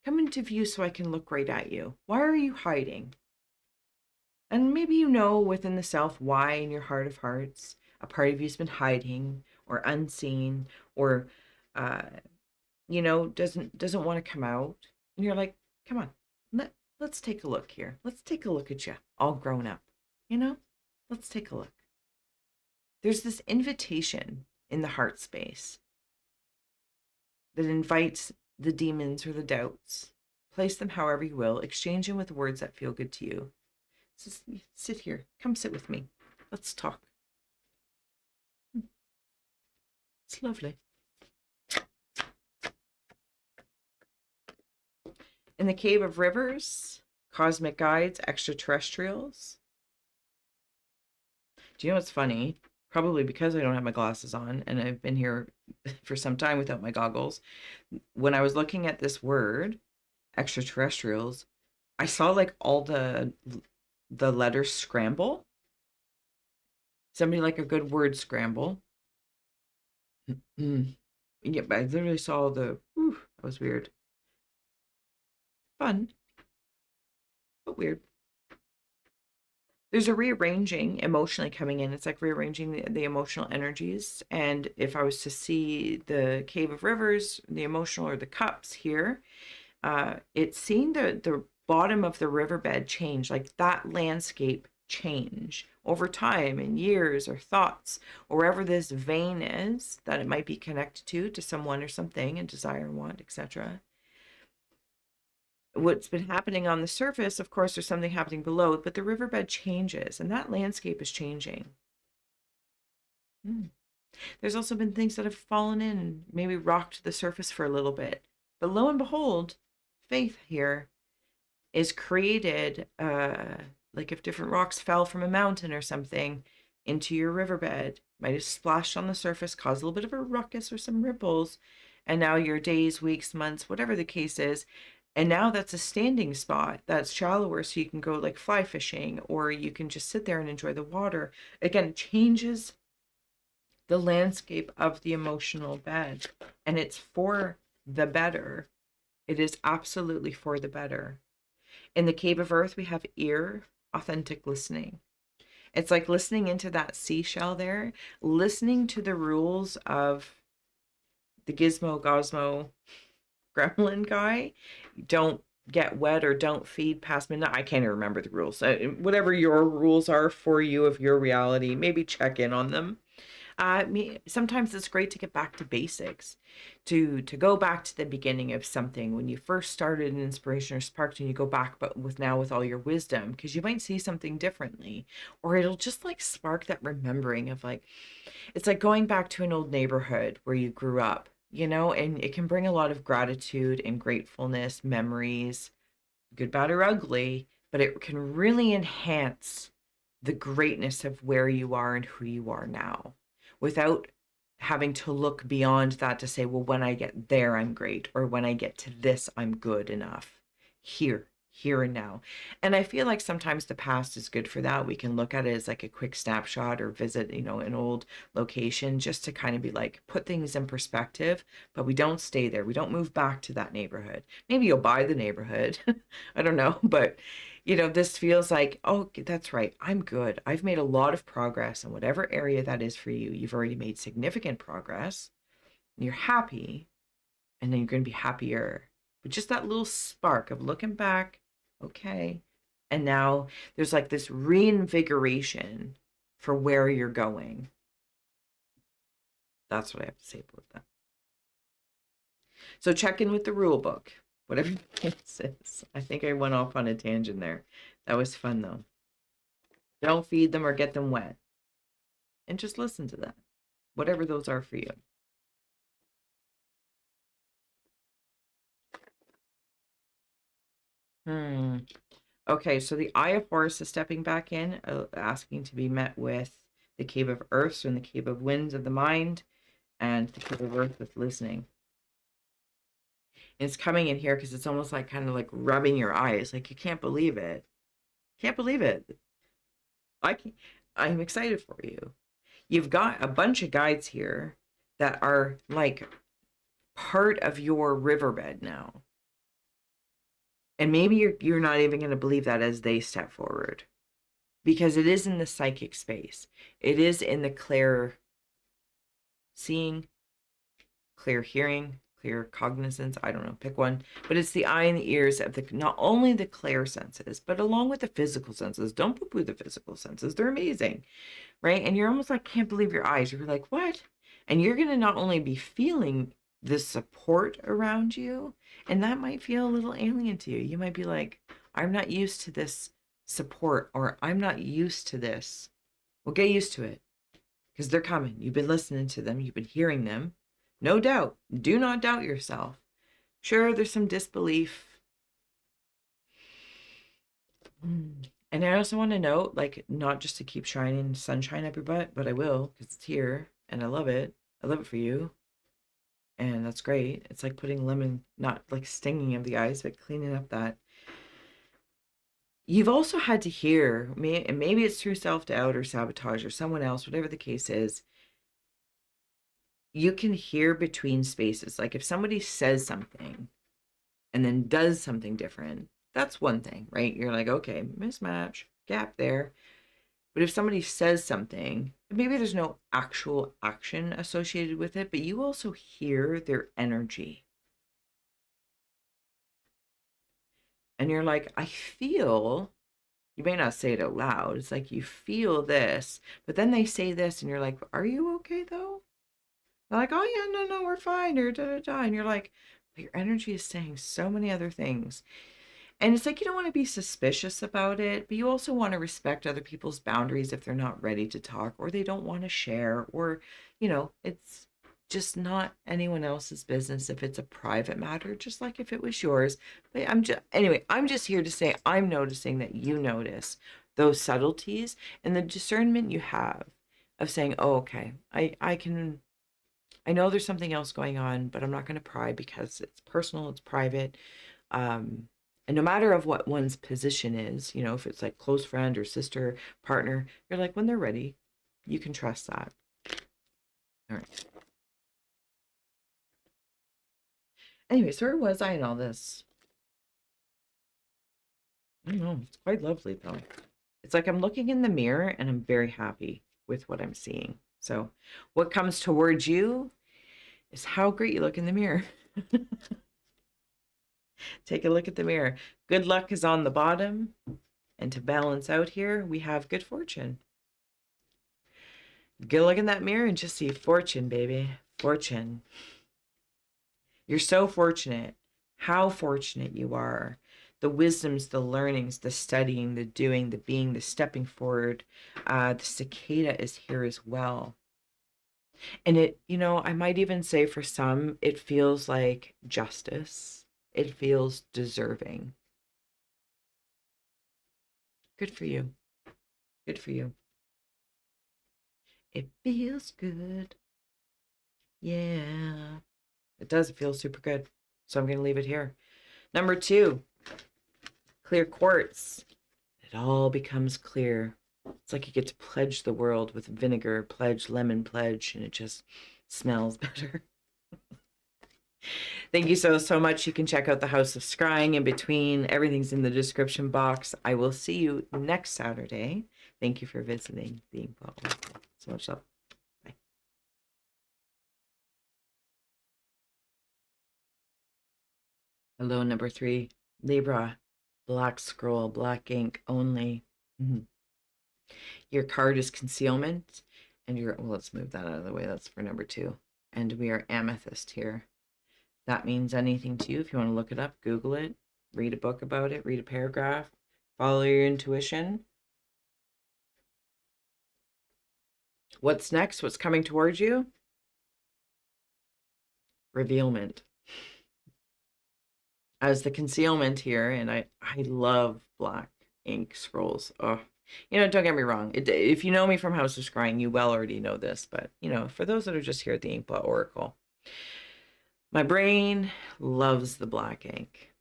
Come into view so I can look right at you. Why are you hiding? And maybe you know within the self why in your heart of hearts a part of you's been hiding or unseen or uh doesn't want to come out. And you're like, come on, let's take a look here. Let's take a look at you all grown up. You know? Let's take a look. There's this invitation in the heart space that invites the demons or the doubts. Place them however you will, exchange them with words that feel good to you. Just sit here. Come sit with me. Let's talk. It's lovely. In the cave of rivers, cosmic guides, extraterrestrials. Do you know what's funny? Probably because I don't have my glasses on and I've been here for some time without my goggles. When I was looking at this word, extraterrestrials, I saw like all the letters scramble. Somebody like a good word scramble. Yeah, but I literally saw that was weird. Fun, but weird. There's a rearranging emotionally coming in. It's like rearranging the emotional energies. And if I was to see the Cave of Rivers, the emotional or the cups here, it's seeing the bottom of the riverbed change, like that landscape change over time in years or thoughts or wherever this vein is that it might be connected to someone or something and desire and want, etc. what's been happening on the surface, of course, there's something happening below, but the riverbed changes and that landscape is changing. There's also been things that have fallen in and maybe rocked the surface for a little bit. But lo and behold, faith here is created, like if different rocks fell from a mountain or something into your riverbed, might have splashed on the surface, caused a little bit of a ruckus or some ripples, and now your days, weeks, months, whatever the case is, and now that's a standing spot that's shallower, so you can go like fly fishing, or you can just sit there and enjoy the water. Again, it changes the landscape of the emotional bed, and it's for the better. It is absolutely for the better. In the Cave of Earth, we have ear, authentic listening. It's like listening into that seashell there, listening to the rules of the gizmo gosmo gremlin guy. Don't get wet or don't feed past midnight. I can't even remember the rules. Whatever your rules are for you of your reality, maybe check in on them. Sometimes it's great to get back to basics, to go back to the beginning of something when you first started an inspiration or sparked, and you go back, but with all your wisdom, because you might see something differently, or it'll just like spark that remembering of like, it's like going back to an old neighborhood where you grew up, and it can bring a lot of gratitude and gratefulness, memories, good, bad, or ugly, but it can really enhance the greatness of where you are and who you are now, without having to look beyond that to say, well, when I get there, I'm great, or when I get to this, I'm good enough. Here and now. And I feel like sometimes the past is good for that. We can look at it as like a quick snapshot or visit, an old location, just to kind of be like, put things in perspective, but we don't stay there. We don't move back to that neighborhood. Maybe you'll buy the neighborhood. I don't know, but this feels like, oh, that's right. I'm good. I've made a lot of progress in whatever area that is for you. You've already made significant progress. You're happy, and then you're going to be happier. But just that little spark of looking back, okay. And now there's like this reinvigoration for where you're going. That's what I have to say about that. So check in with the rule book, whatever it says. I think I went off on a tangent there. That was fun though. Don't feed them or get them wet. And just listen to them, whatever those are for you. Okay, so the Eye of Horus is stepping back in, asking to be met with the Cave of Earth, so in the Cave of Winds of the mind, and the Cave of Earth with listening. And it's coming in here because it's almost like kind of like rubbing your eyes, like you can't believe it. Can't believe it. I'm excited for you. You've got a bunch of guides here that are like part of your riverbed now. And maybe you're not even going to believe that as they step forward, because it is in the psychic space. It is in the clear seeing, clear hearing, clear cognizance. I don't know, pick one. But it's the eye and the ears of not only the clear senses, but along with the physical senses. Don't poo-poo the physical senses. They're amazing, right? And you're almost like, can't believe your eyes. You're like, what? And you're going to not only be feeling the support around you, and that might feel a little alien to you. You might be like, I'm not used to this support, or I'm not used to this. Well, get used to it, because they're coming. You've been listening to them. You've been hearing them. No doubt. Do not doubt yourself. Sure, there's some disbelief. And I also want to note, like, not just to keep shining sunshine up your butt, but I will, because it's here and I love it. I love it for you. And that's great. It's like putting lemon, not like stinging of the eyes, but cleaning up that. You've also had to hear, and maybe it's through self-doubt or sabotage or someone else, whatever the case is, you can hear between spaces. Like if somebody says something and then does something different, that's one thing, right? You're like, okay, mismatch, gap there. But if somebody says something, maybe there's no actual action associated with it, but you also hear their energy. And you're like, I feel, you may not say it out loud. It's like you feel this, but then they say this, and you're like, are you okay though? They're like, oh yeah, no, we're fine, or da da da. And you're like, but your energy is saying so many other things. And it's like you don't want to be suspicious about it, but you also want to respect other people's boundaries if they're not ready to talk or they don't want to share, or, it's just not anyone else's business if it's a private matter, just like if it was yours. But I'm just here to say I'm noticing that you notice those subtleties and the discernment you have of saying, oh, okay, I know there's something else going on, but I'm not going to pry because it's personal, it's private. Um, and no matter of what one's position is, if it's like close friend or sister, partner, you're like, when they're ready, you can trust that. All right. Anyway, so where was I in all this? I don't know. It's quite lovely though. It's like I'm looking in the mirror and I'm very happy with what I'm seeing. So what comes towards you is how great you look in the mirror. Take a look at the mirror. Good luck is on the bottom. And to balance out here, we have good fortune. Go look in that mirror and just see fortune, baby. Fortune. You're so fortunate. How fortunate you are. The wisdoms, the learnings, the studying, the doing, the being, the stepping forward. The cicada is here as well. And I might even say for some, it feels like justice. It feels deserving. Good for you. Good for you. It feels good. Yeah. It does feel super good. So I'm going to leave it here. Number 2, clear quartz. It all becomes clear. It's like you get to pledge the world with vinegar, pledge, lemon pledge, and it just smells better. Thank you so much. You can check out the House of Scrying in between. Everything's in the description box. I will see you next Saturday. Thank you for visiting the Inkblot. So much love. Bye. Hello, number 3, Libra. Black scroll, black ink only. Your card is concealment, and let's move that out of the way. That's for number 2. And we are amethyst here. That means anything to you. If you want to look it up, Google it, read a book about it, read a paragraph, follow your intuition. What's next? What's coming towards you? Revealment. As the concealment here, and I love black ink scrolls. Oh, don't get me wrong. If you know me from House of Scrying, you well already know this. But, for those that are just here at the Inkblot Oracle, my brain loves the black ink.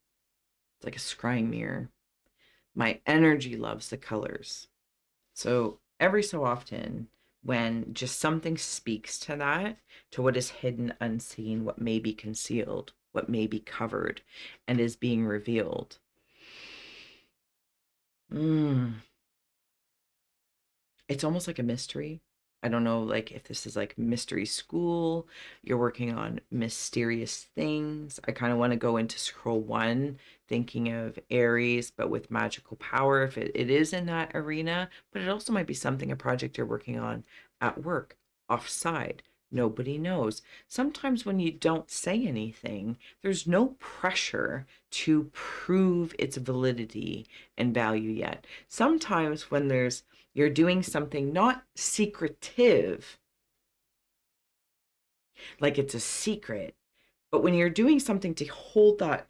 It's like a scrying mirror. My energy loves the colors. So every so often, when just something speaks to that, to what is hidden, unseen, what may be concealed, what may be covered, and is being revealed. It's almost like a mystery. I don't know, like if this is like mystery school, you're working on mysterious things. I kind of want to go into scroll 1, thinking of Aries, but with magical power, if it is in that arena, but it also might be something, a project you're working on at work, offside. Nobody knows. Sometimes when you don't say anything, there's no pressure to prove its validity and value yet. Sometimes when you're doing something not secretive, like it's a secret, but when you're doing something to hold that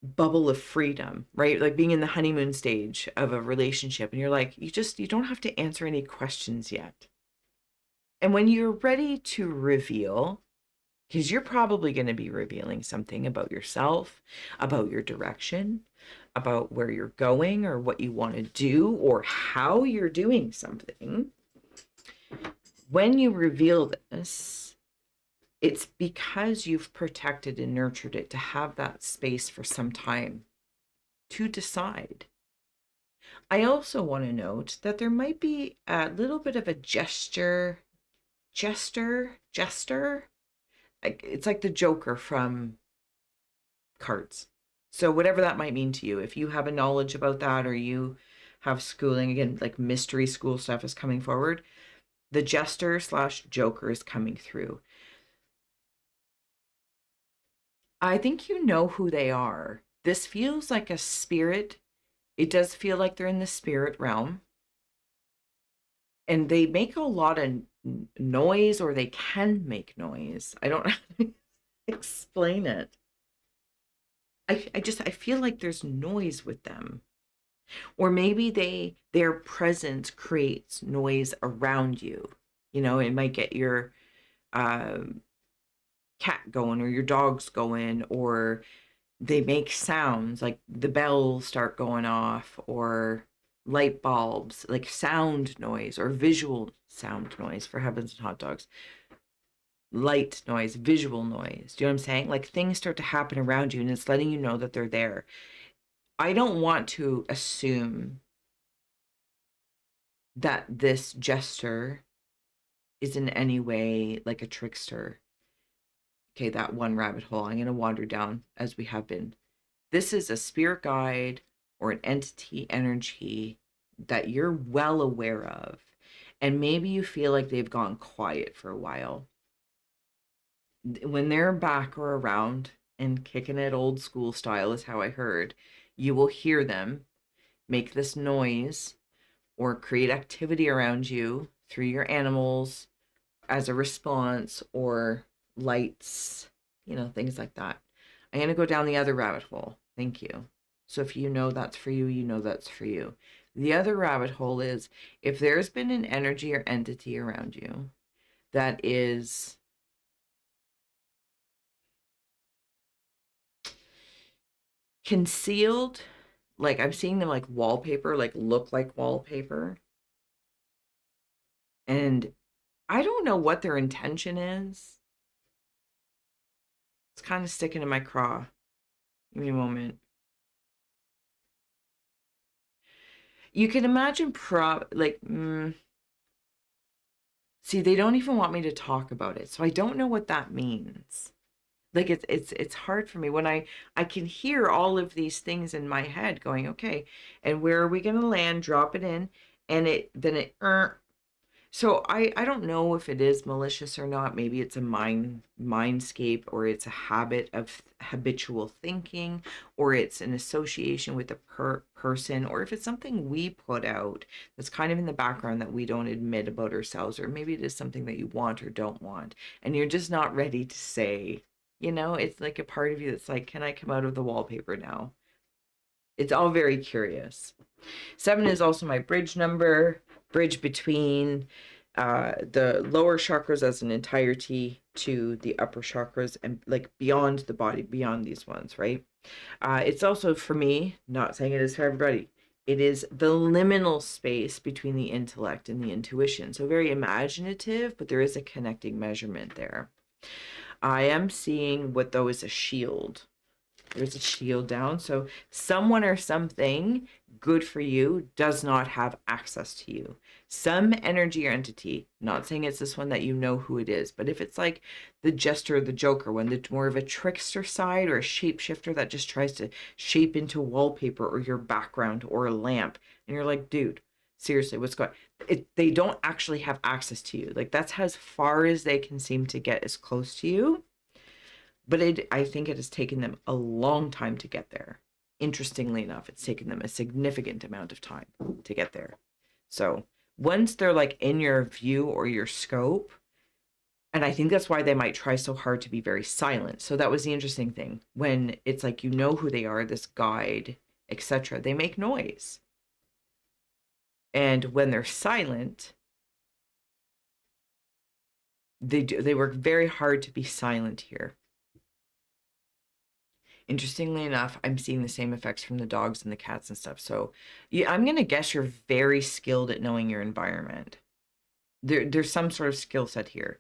bubble of freedom, right? Like being in the honeymoon stage of a relationship, and you're like, you don't have to answer any questions yet. And when you're ready to reveal, because you're probably going to be revealing something about yourself, about your direction, about where you're going or what you want to do or how you're doing something. When you reveal this, it's because you've protected and nurtured it to have that space for some time to decide. I also want to note that there might be a little bit of a jester. It's like the Joker from cards. So whatever that might mean to you, if you have a knowledge about that or you have schooling, again, like mystery school stuff is coming forward, the jester / Joker is coming through. I think you know who they are. This feels like a spirit. It does feel like they're in the spirit realm. And they make a lot of noise, or they can make noise. I don't know how to explain it. I feel like there's noise with them. Or maybe their presence creates noise around you. You know, it might get your um cat going or your dog's going, or they make sounds like the bells start going off, or light bulbs, like sound noise or visual sound noise, for heavens and hot dogs. Light noise, visual noise. Do you know what I'm saying? Like things start to happen around you and it's letting you know that they're there. I don't want to assume that this jester is in any way like a trickster. Okay, that one rabbit hole I'm going to wander down as we have been. This is a spirit guide or an entity energy that you're well aware of. And maybe you feel like they've gone quiet for a while. When they're back or around and kicking it old school style, is how I heard, you will hear them make this noise or create activity around you through your animals as a response, or lights, you know, things like that. I'm going to go down the other rabbit hole. Thank you. So if you know that's for you, you know that's for you. The other rabbit hole is if there's been an energy or entity around you that is concealed, like I'm seeing them like wallpaper, like look like wallpaper. And I don't know what their intention is. It's kind of sticking in my craw. Give me a moment. You can imagine see, they don't even want me to talk about it. So I don't know what that means. Like it's hard for me when I can hear all of these things in my head going, okay, and where are we going to land? Drop it in, and so I don't know if it is malicious or not. Maybe it's a mindscape, or it's a habit of habitual thinking, or it's an association with a person, or if it's something we put out that's kind of in the background that we don't admit about ourselves, or maybe it is something that you want or don't want, and you're just not ready to say. You know, it's like a part of you that's like, can I come out of the wallpaper now? It's all very curious. 7 is also my bridge number, bridge between the lower chakras as an entirety to the upper chakras, and like beyond the body, beyond these ones, right? It's also, for me, not saying it is for everybody, it is the liminal space between the intellect and the intuition. So very imaginative, but there is a connecting measurement there. I am seeing what though is a shield. There's a shield down. So someone or something good for you does not have access to you. Some energy or entity, not saying it's this one that you know who it is, but if it's like the jester or the joker one, that's more of a trickster side, or a shapeshifter that just tries to shape into wallpaper or your background or a lamp, and you're like, dude, seriously, what's going on? They don't actually have access to you. Like that's as far as they can seem to get, as close to you. But I think it has taken them a long time to get there. Interestingly enough, it's taken them a significant amount of time to get there. So once they're like in your view or your scope, and I think that's why they might try so hard to be very silent. So that was the interesting thing. When it's like, you know who they are, this guide, etc., they make noise. And when they're silent, they work very hard to be silent here. Interestingly enough, I'm seeing the same effects from the dogs and the cats and stuff. So yeah, I'm going to guess you're very skilled at knowing your environment. There's some sort of skill set here.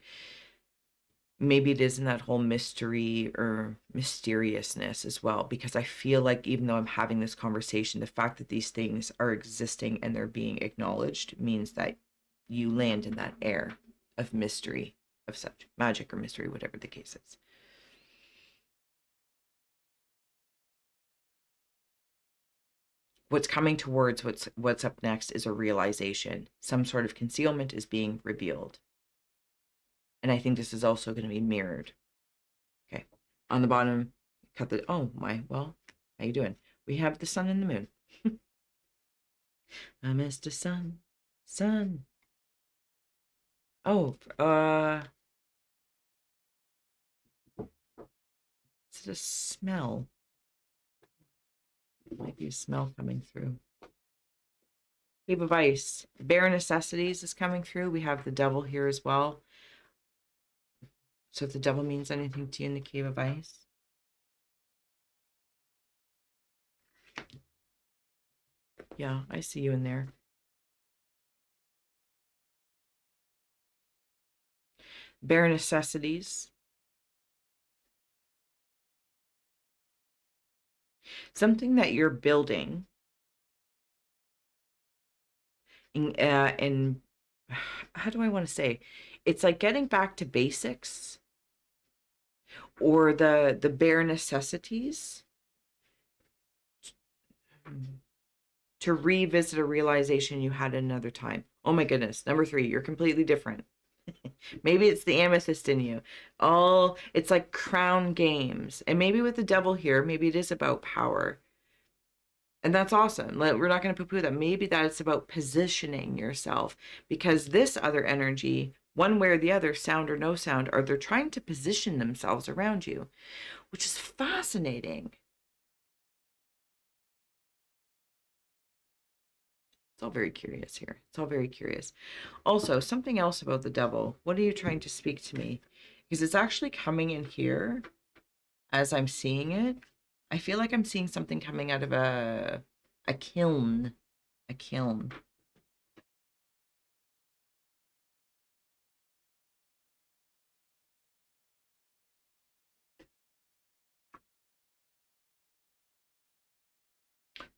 Maybe it is in that whole mystery or mysteriousness as well, because I feel like even though I'm having this conversation, the fact that these things are existing and they're being acknowledged means that you land in that air of mystery, of such magic or mystery, whatever the case is. What's coming towards what's up next is a realization. Some sort of concealment is being revealed. And I think this is also going to be mirrored. Okay. On the bottom, cut the, oh my, well, How you doing? We have the sun and the moon. I missed the sun. Sun. Oh, is it a smell? Might be a smell coming through. Cave of Ice. Bare Necessities is coming through. We have the devil here as well. So if the devil means anything to you in the Cave of Ice. Yeah, I see you in there. Bare Necessities. Something that you're building in how do I want to say? It's like getting back to basics or the bare necessities to revisit a realization you had another time. Oh my goodness. Number 3, you're completely different. Maybe it's the amethyst in you. All it's like crown games. And maybe with the devil here, maybe it is about power. And that's awesome. We're not going to poo-poo that. Maybe that's about positioning yourself, because this other energy, one way or the other, sound or no sound, or they're trying to position themselves around you, which is fascinating. It's all very curious here. It's all very curious. Also, something else about the devil. What are you trying to speak to me? Because it's actually coming in here as I'm seeing it. I feel like I'm seeing something coming out of a kiln. A kiln.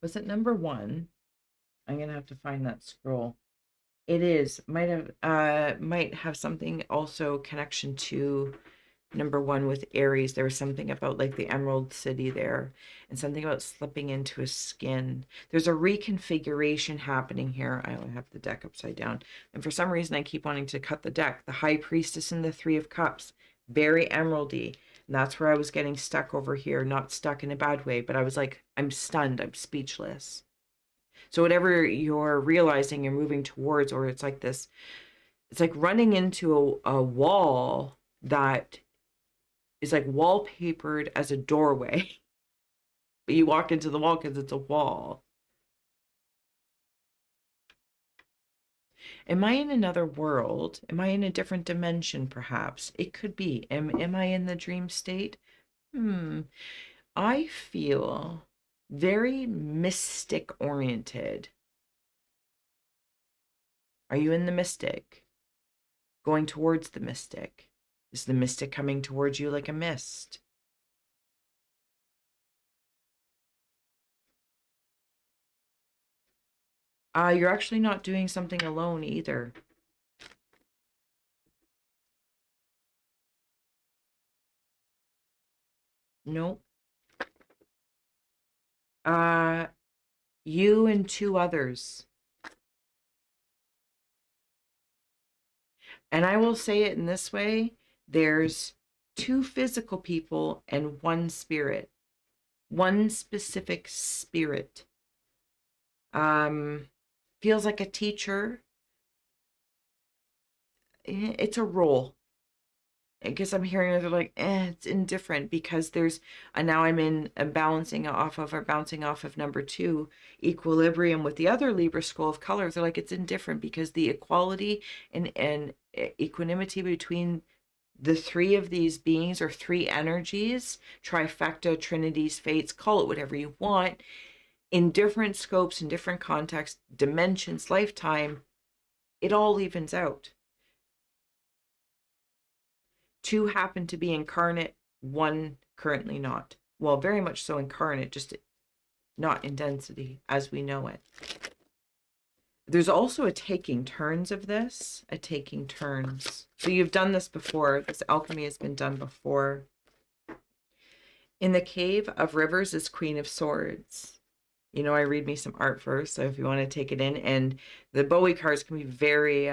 Was it number 1? I'm gonna have to find that scroll. It is. Might have something also connection to number 1 with Aries. There was something about like the Emerald City there, and something about slipping into a skin. There's a reconfiguration happening here. I have the deck upside down, and for some reason I keep wanting to cut the deck. The High Priestess and the 3 of Cups, very emeraldy. And that's where I was getting stuck over here. Not stuck in a bad way, but I was like, I'm stunned. I'm speechless. So whatever you're realizing you're moving towards, or it's like this, it's like running into a wall that is like wallpapered as a doorway. But you walk into the wall because it's a wall. Am I in another world? Am I in a different dimension, perhaps? It could be. Am I in the dream state? I feel very mystic oriented. Are you in the mystic? Going towards the mystic? Is the mystic coming towards you like a mist? You're actually not doing something alone either. Nope. Uh, you and 2 others. And I will say it in this way, there's 2 physical people and 1 spirit. 1 specific spirit. Feels like a teacher. It's a role. I guess I'm hearing they're like, it's indifferent, because there's, and now I'm bouncing off of number 2, equilibrium with the other Libra scroll of colors. They're like, it's indifferent because the equality and equanimity between the 3 of these beings, or 3 energies, trifecta, trinities, fates, call it whatever you want, in different scopes, in different contexts, dimensions, lifetime, it all evens out. 2 happen to be incarnate, 1 currently not. Well, very much so incarnate, just not in density as we know it. There's also a taking turns of this, a taking turns. So you've done this before. This alchemy has been done before. In the Cave of Rivers is Queen of Swords. You know, I read me some art first, so if you want to take it in. And the Bowie cards can be very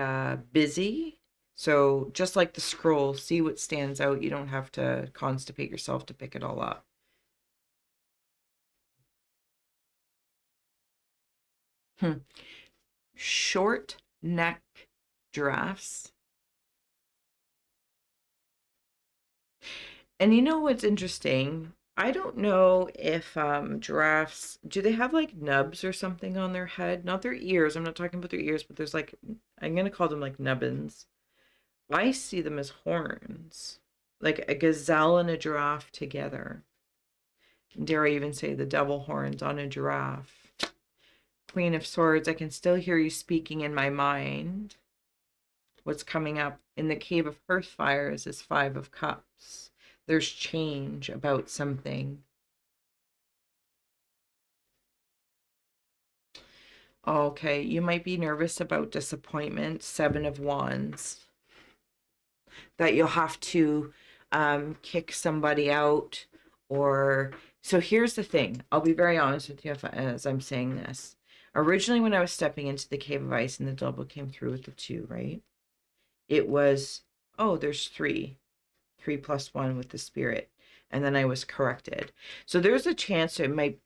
busy. So just like the scroll, see what stands out. You don't have to constipate yourself to pick it all up. Short neck giraffes. And you know what's interesting? I don't know if giraffes, do they have like nubs or something on their head? Not their ears. I'm not talking about their ears, but there's like, I'm going to call them like nubbins. I see them as horns, like a gazelle and a giraffe together. Dare I even say the double horns on a giraffe? Queen of Swords, I can still hear you speaking in my mind. What's coming up in the Cave of Hearthfires is Five of Cups. There's change about something. Okay, you might be nervous about disappointment. Seven of Wands. That you'll have to kick somebody out, or so here's the thing. I'll be very honest with you as I'm saying this. Originally, when I was stepping into the Cave of Ice and the double came through with the 2, right? It was, oh, there's 3 plus 1 with the spirit, and then I was corrected. So there's a chance it might,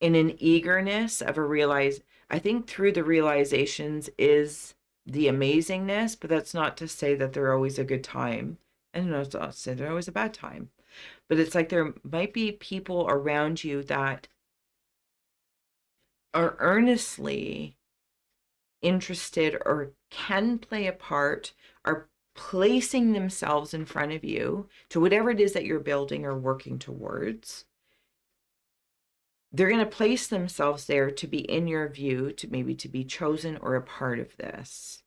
in an eagerness of I think through the realizations is the amazingness, but that's not to say that they're always a good time, and it's not to say they're always a bad time, but it's like there might be people around you that are earnestly interested or can play a part, are placing themselves in front of you to whatever it is that you're building or working towards. They're going to place themselves there to be in your view, to maybe to be chosen or a part of this.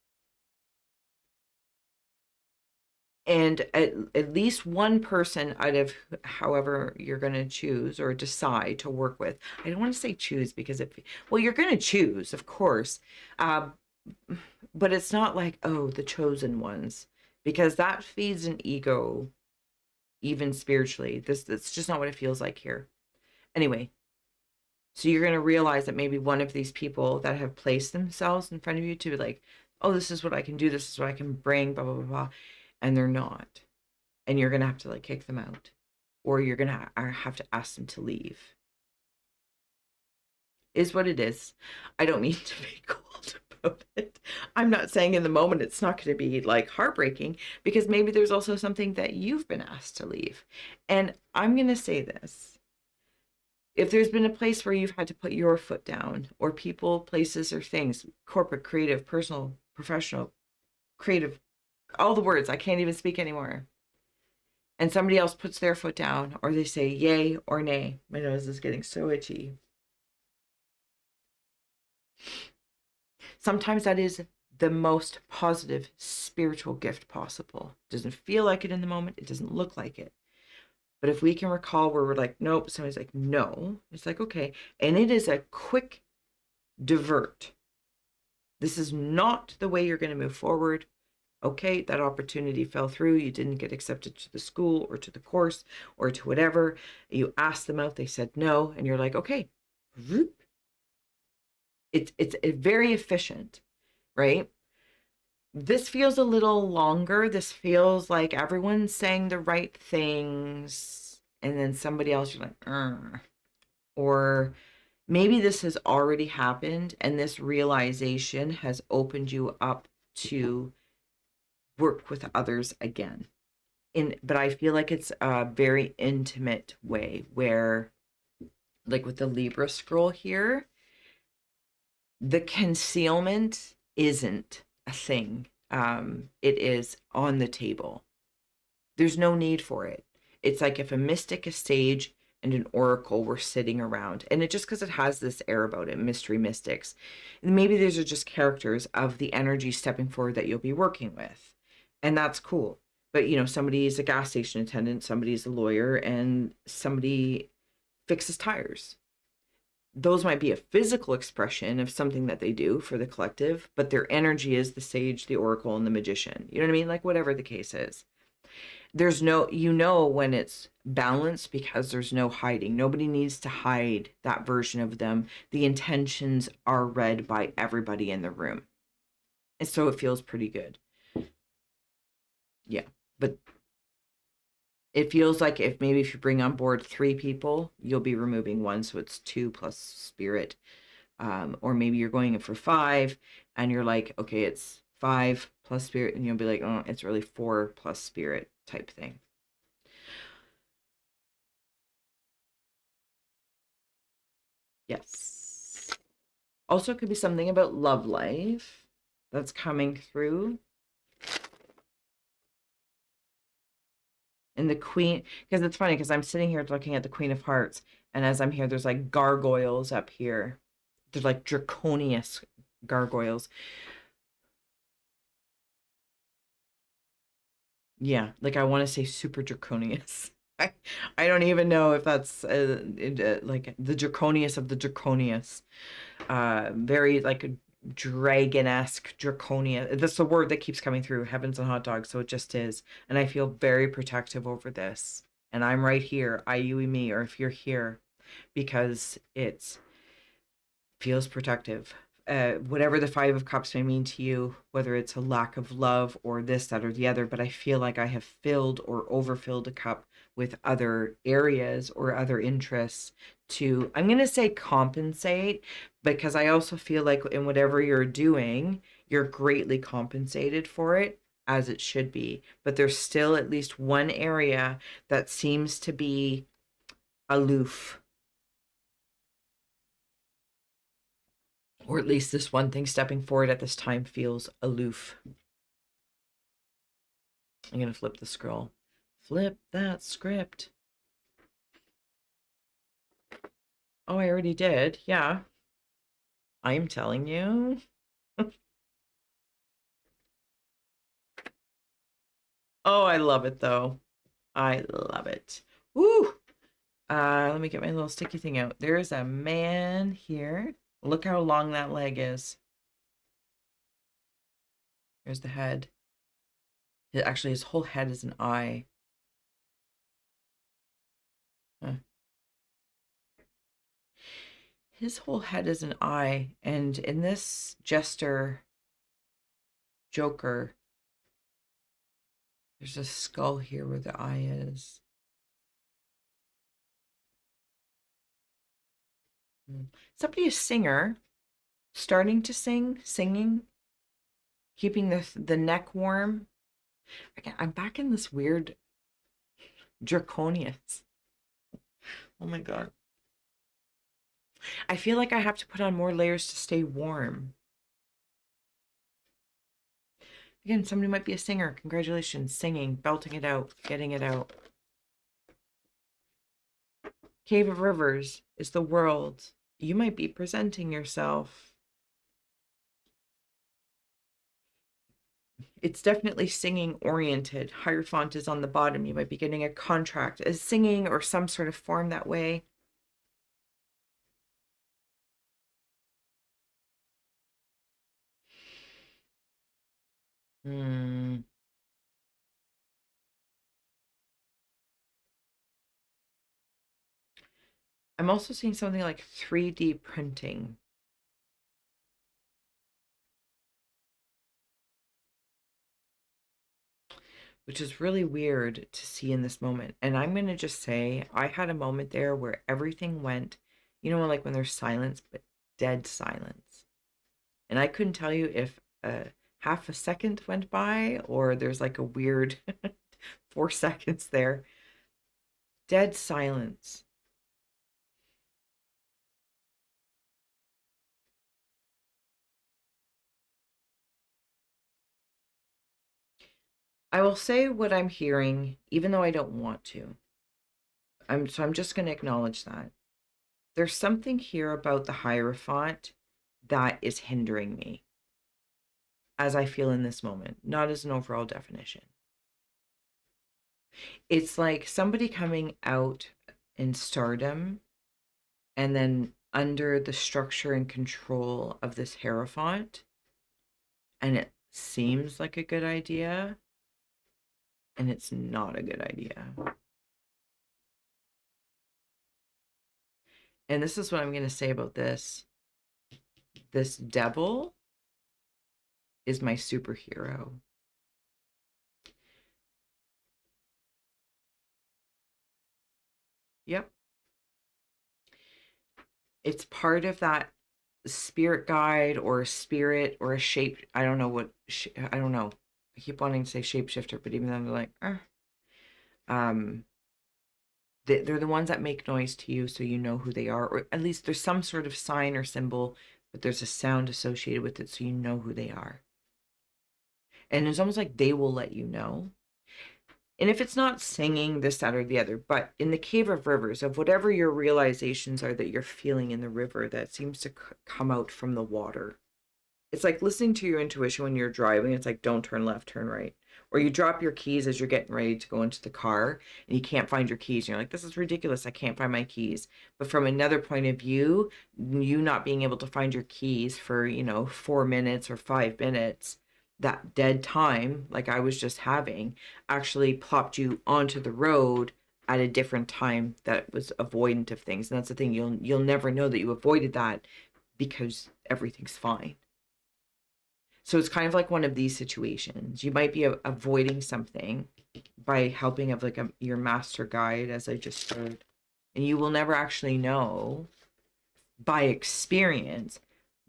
And at least one person out of however you're going to choose or decide to work with. I don't want to say choose because well, you're going to choose, of course. But it's not like, oh, the chosen ones, because that feeds an ego, even spiritually. That's just not what it feels like here. Anyway, so you're going to realize that maybe one of these people that have placed themselves in front of you to be like, oh, this is what I can do, this is what I can bring, blah, blah, blah, blah, and they're not. And you're going to have to like kick them out, or you're going to have to ask them to leave. Is what it is. I don't mean to be cold about it. I'm not saying in the moment it's not going to be like heartbreaking, because maybe there's also something that you've been asked to leave. And I'm going to say this. If there's been a place where you've had to put your foot down, or people, places, or things, corporate, creative, personal, professional, creative, all the words, I can't even speak anymore, and somebody else puts their foot down, or they say yay or nay. My nose is getting so itchy. Sometimes that is the most positive spiritual gift possible. It doesn't feel like it in the moment. It doesn't look like it. But if we can recall where we're like, nope, somebody's like, no, it's like, okay. And it is a quick divert. This is not the way you're going to move forward. Okay, that opportunity fell through. You didn't get accepted to the school or to the course or to whatever. You asked them out. They said no. And you're like, okay. It's very efficient, right? This feels a little longer. This feels like everyone's saying the right things, and then somebody else, you're like, or maybe this has already happened, and this realization has opened you up to work with others again. But I feel like it's a very intimate way where, like with the Libra scroll here, the concealment isn't a thing. It is on the table. There's no need for it. It's like if a mystic, a sage, and an oracle were sitting around, and it just because it has this air about it, mystery mystics. And maybe these are just characters of the energy stepping forward that you'll be working with, and that's cool. But somebody is a gas station attendant, somebody is a lawyer, and somebody fixes tires. Those might be a physical expression of something that they do for the collective, but their energy is the sage, the oracle, and the magician. You know what I mean? Like whatever the case is. There's no, when it's balanced, because there's no hiding. Nobody needs to hide that version of them. The intentions are read by everybody in the room. And so it feels pretty good. Yeah. But it feels like if you bring on board 3 people, you'll be removing 1. So it's 2 plus spirit. Or maybe you're going for 5 and you're like, okay, it's 5 plus spirit, and you'll be like, oh, it's really 4 plus spirit type thing. Yes. Also, it could be something about love life that's coming through. And the queen, because it's funny, because I'm sitting here looking at the Queen of Hearts, and as I'm here, there's like gargoyles up here. There's like draconius gargoyles. Yeah, like I want to say super draconius. I don't even know if that's like the draconius of the draconius. Very like dragon-esque draconia. That's the word that keeps coming through. Heavens and hot dogs. So it just is. And I feel very protective over this. And I'm right here, I, you, and me, or if you're here, because it's feels protective. Whatever the 5 of Cups may mean to you, whether it's a lack of love or this, that, or the other, but I feel like I have filled or overfilled a cup with other areas or other interests to, I'm going to say compensate, because I also feel like in whatever you're doing, you're greatly compensated for it, as it should be. But there's still at least one area that seems to be aloof, or at least this one thing stepping forward at this time feels aloof. I'm going to flip the scroll. Flip that script. Oh, I already did. Yeah. I'm telling you. Oh, I love it though. I love it. Woo! Let me get my little sticky thing out. There's a man here. Look how long that leg is. There's the head. Actually, his whole head is an eye. Huh. His whole head is an eye. And in this jester Joker, there's a skull here where the eye is. Somebody, a singer, starting to singing, keeping the neck warm. Again, I'm back in this weird draconians. Oh my god. I feel like I have to put on more layers to stay warm. Again, somebody might be a singer. Congratulations. Singing, belting it out, getting it out. Cave of Rivers is the world. You might be presenting yourself. It's definitely singing oriented. Hierophant is on the bottom. You might be getting a contract as singing or some sort of form that way. Hmm. I'm also seeing something like 3D printing, which is really weird to see in this moment. And I'm going to just say, I had a moment there where everything went, like when there's silence, but dead silence. And I couldn't tell you if half a second went by or there's like a weird 4 seconds there. Dead silence. I will say what I'm hearing, even though I don't want to. I'm just going to acknowledge that. There's something here about the Hierophant that is hindering me, as I feel in this moment, not as an overall definition. It's like somebody coming out in stardom and then under the structure and control of this Hierophant, and it seems like a good idea, and it's not a good idea. And this is what I'm going to say about this. This devil is my superhero. Yep. It's part of that spirit guide or a spirit or a shape. I don't know I don't know. I keep wanting to say shapeshifter, but even then they're like, um, they're the ones that make noise to you, so you know who they are, or at least there's some sort of sign or symbol, but there's a sound associated with it, so you know who they are. And it's almost like they will let you know. And if it's not singing this, that, or the other, but in the cave of rivers, of whatever your realizations are that you're feeling in the river that seems to come out from the water. It's like listening to your intuition when you're driving. It's like, don't turn left, turn right. Or you drop your keys as you're getting ready to go into the car and you can't find your keys. And you're like, this is ridiculous. I can't find my keys. But from another point of view, you not being able to find your keys for, 4 minutes or 5 minutes, that dead time, like I was just having, actually plopped you onto the road at a different time that was avoidant of things. And that's the thing, you'll never know that you avoided that because everything's fine. So it's kind of like one of these situations. You might be avoiding something by helping of like your master guide, as I just heard, and you will never actually know by experience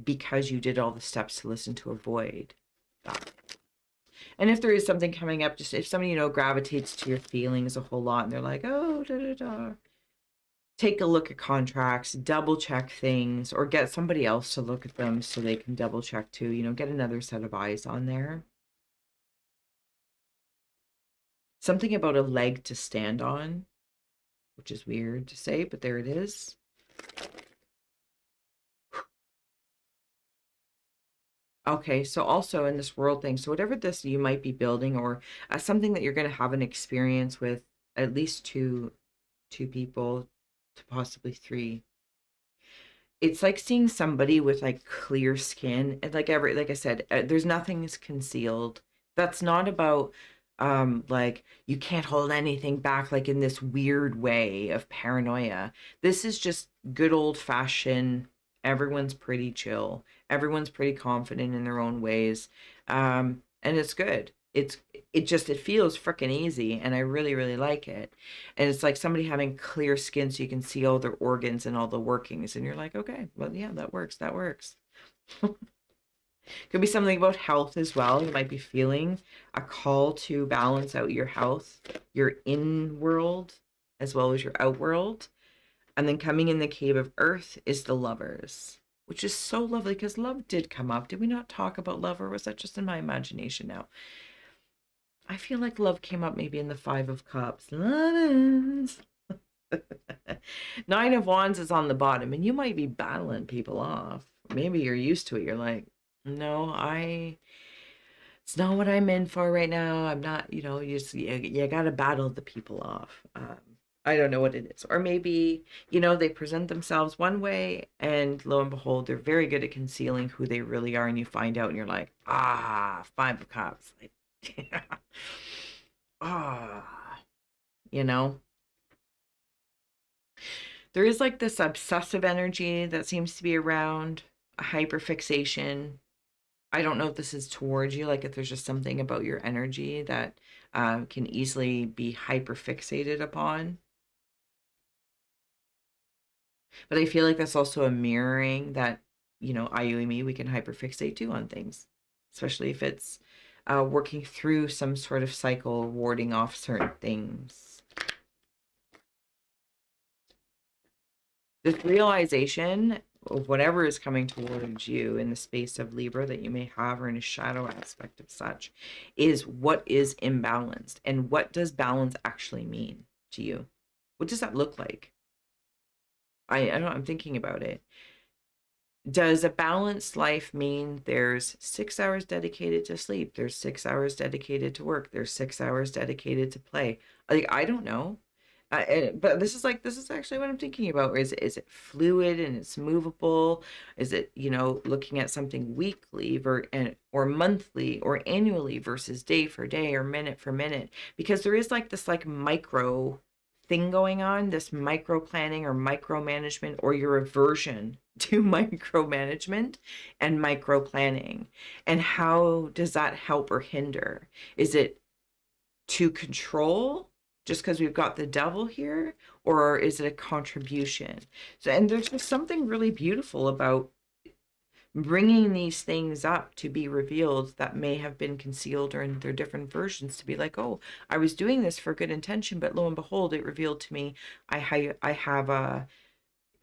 because you did all the steps to listen to avoid that. And if there is something coming up, just if somebody gravitates to your feelings a whole lot, and they're like, oh, da da da, take a look at contracts, double check things, or get somebody else to look at them so they can double check too. Get another set of eyes on there. Something about a leg to stand on, which is weird to say, but there it is. Okay, so also in this world thing, so whatever this you might be building, or something that you're going to have an experience with at least two people, to possibly three. It's like seeing somebody with like clear skin, and like I said, there's nothing's concealed. That's not about like you can't hold anything back, like in this weird way of paranoia. This is just good old fashioned, everyone's pretty chill, everyone's pretty confident in their own ways, and it's good. It feels freaking easy, and I really really like it. And it's like somebody having clear skin so you can see all their organs and all the workings, and you're like, okay, well, yeah, that works. Could be something about health as well. You might be feeling a call to balance out your health, your in world as well as your out world. And then coming in the cave of earth is the lovers, which is so lovely because love did come up. Did we not talk about love, or was that just in my imagination now? I feel like love came up maybe in the Five of Cups. Lovers. Nine of Wands is on the bottom, and you might be battling people off. Maybe you're used to it. You're like, no, it's not what I'm in for right now. I'm not, you got to battle the people off. I don't know what it is. Or maybe, they present themselves one way, and lo and behold, they're very good at concealing who they really are. And you find out and you're like, Five of Cups. Like, ah, you know? There is like this obsessive energy that seems to be around, a hyperfixation. I don't know if this is towards you, like if there's just something about your energy that can easily be hyperfixated upon. But I feel like that's also a mirroring that, I, you, and me, we can hyperfixate too on things, especially if it's working through some sort of cycle, warding off certain things. This realization of whatever is coming towards you in the space of Libra that you may have, or in a shadow aspect of such, is what is imbalanced, and what does balance actually mean to you? What does that look like? I don't know, I'm thinking about it. Does a balanced life mean there's 6 hours dedicated to sleep, there's 6 hours dedicated to work, there's 6 hours dedicated to play? Like, I don't know. But this is actually what I'm thinking about. Is it fluid and it's movable? Is it, looking at something weekly or monthly or annually versus day for day or minute for minute? Because there is like this like micro thing going on, this micro planning or micromanagement, or your aversion to micromanagement and micro planning. And how does that help or hinder? Is it to control just because we've got the devil here, or is it a contribution? So, and there's just something really beautiful about bringing these things up to be revealed that may have been concealed or in their different versions, to be like, oh, I was doing this for good intention, but lo and behold, it revealed to me I have a,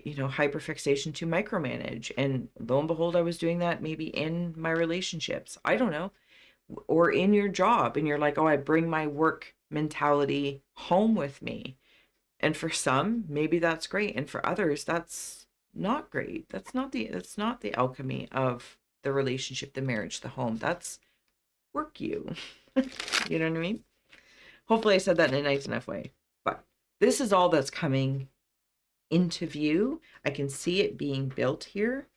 hyperfixation to micromanage, and lo and behold, I was doing that maybe in my relationships, I don't know, or in your job, and you're like, oh, I bring my work mentality home with me. And for some, maybe that's great, and for others, that's not great. That's not the alchemy of the relationship, the marriage, the home. That's work you. You know what I mean? Hopefully I said that in a nice enough way. But this is all that's coming into view. I can see it being built here.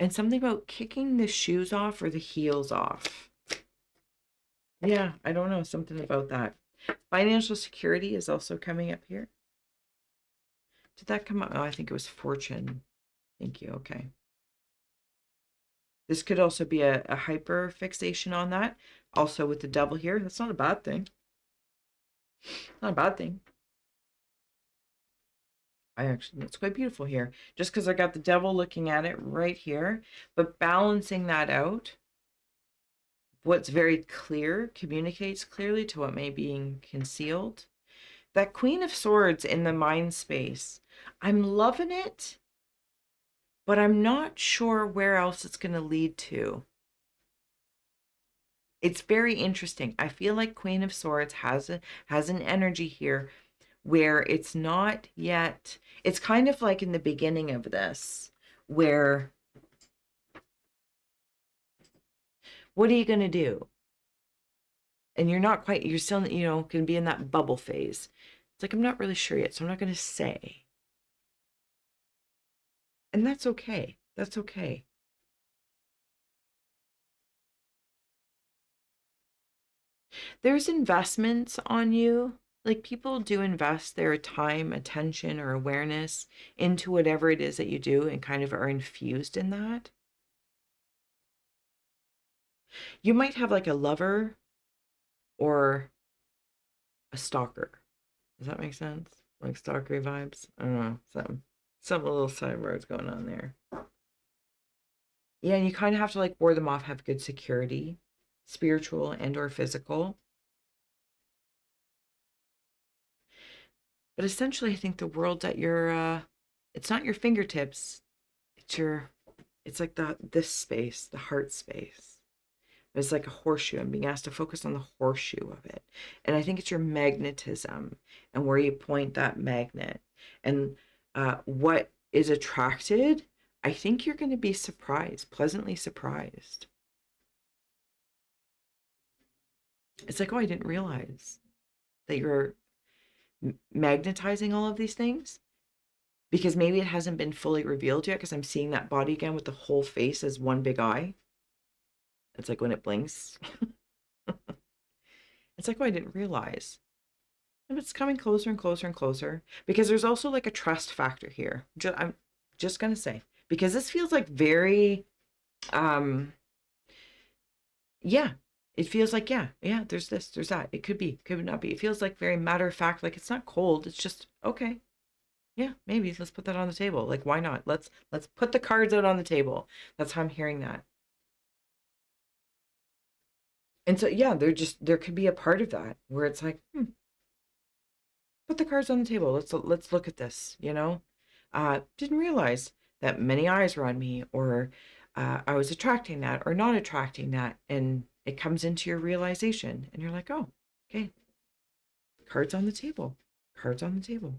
And something about kicking the shoes off or the heels off. Yeah, I don't know. Something about that. Financial security is also coming up here. Did that come up? Oh, I think it was fortune. Thank you. Okay. This could also be a hyper fixation on that. Also with the devil here. That's not a bad thing. Not a bad thing. It's quite beautiful here. Just because I got the devil looking at it right here, but balancing that out, what's very clear communicates clearly to what may be concealed. That Queen of Swords in the mind space, I'm loving it, but I'm not sure where else it's going to lead to. It's very interesting. I feel like Queen of Swords has an energy here where it's not yet, it's kind of like in the beginning of this, where what are you going to do? And you're still, going to be in that bubble phase. It's like, I'm not really sure yet, so I'm not going to say. And that's okay. That's okay. There's investments on you. Like, people do invest their time, attention, or awareness into whatever it is that you do and kind of are infused in that. You might have like a lover or a stalker. Does that make sense? Like stalkery vibes? I don't know. Some little sideways going on there. Yeah, and you kind of have to like ward them off, have good security, spiritual and or physical. But essentially, I think the world's at your it's not your fingertips. It's like this space, the heart space. It's like a horseshoe. I'm being asked to focus on the horseshoe of it. And I think it's your magnetism and where you point that magnet. And what is attracted, I think you're going to be surprised, pleasantly surprised. It's like, oh, I didn't realize that you're magnetizing all of these things, because maybe it hasn't been fully revealed yet, because I'm seeing that body again with the whole face as one big eye. It's like when it blinks. It's like, oh, I didn't realize. And it's coming closer and closer and closer, because there's also like a trust factor here. I'm just going to say, because this feels like very, yeah, it feels like, yeah, there's this, there's that. It could not be. It feels like very matter of fact, like it's not cold. It's just, okay, yeah, maybe let's put that on the table. Like, why not? Let's put the cards out on the table. That's how I'm hearing that. And so, yeah, there could be a part of that where it's like, put the cards on the table. Let's look at this, didn't realize that many eyes were on me, or I was attracting that or not attracting that. And it comes into your realization and you're like, oh, okay, cards on the table, cards on the table.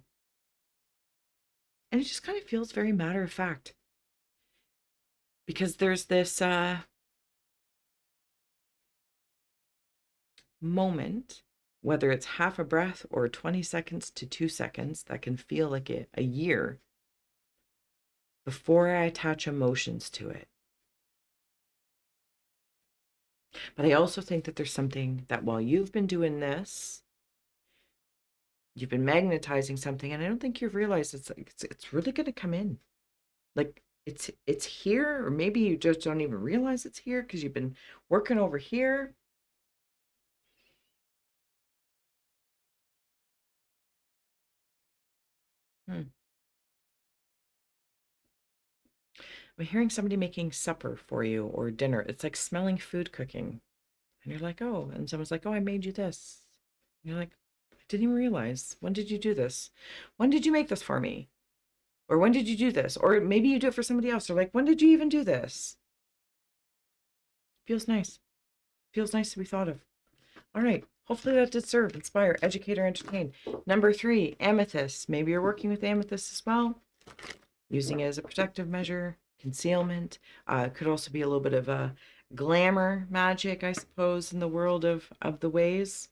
And it just kind of feels very matter of fact, because there's this moment, whether it's half a breath or 20 seconds to 2 seconds, that can feel like a year before I attach emotions to it. But I also think that there's something that while you've been doing this, you've been magnetizing something, and I don't think you've realized it's really going to come in. Like it's here, or maybe you just don't even realize it's here because you've been working over here. I'm hearing somebody making supper for you or dinner. It's like smelling food cooking. And you're like, oh, and someone's like, oh, I made you this. And you're like, I didn't even realize. When did you do this? When did you make this for me? Or when did you do this? Or maybe you do it for somebody else. Or like, when did you even do this? Feels nice. Feels nice to be thought of. All right. Hopefully that did serve, inspire, educate, or entertain. Number 3, amethyst. Maybe you're working with amethyst as well, using it as a protective measure, concealment. Could also be a little bit of a glamour magic, I suppose, in the world of the ways.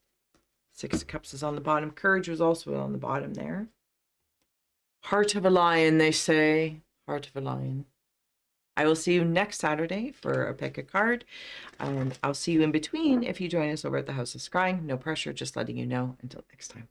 6 of Cups is on the bottom. Courage was also on the bottom there. Heart of a lion, they say. Heart of a lion. I will see you next Saturday for a pick a card. I'll see you in between if you join us over at the House of Scrying. No pressure, just letting you know. Until next time.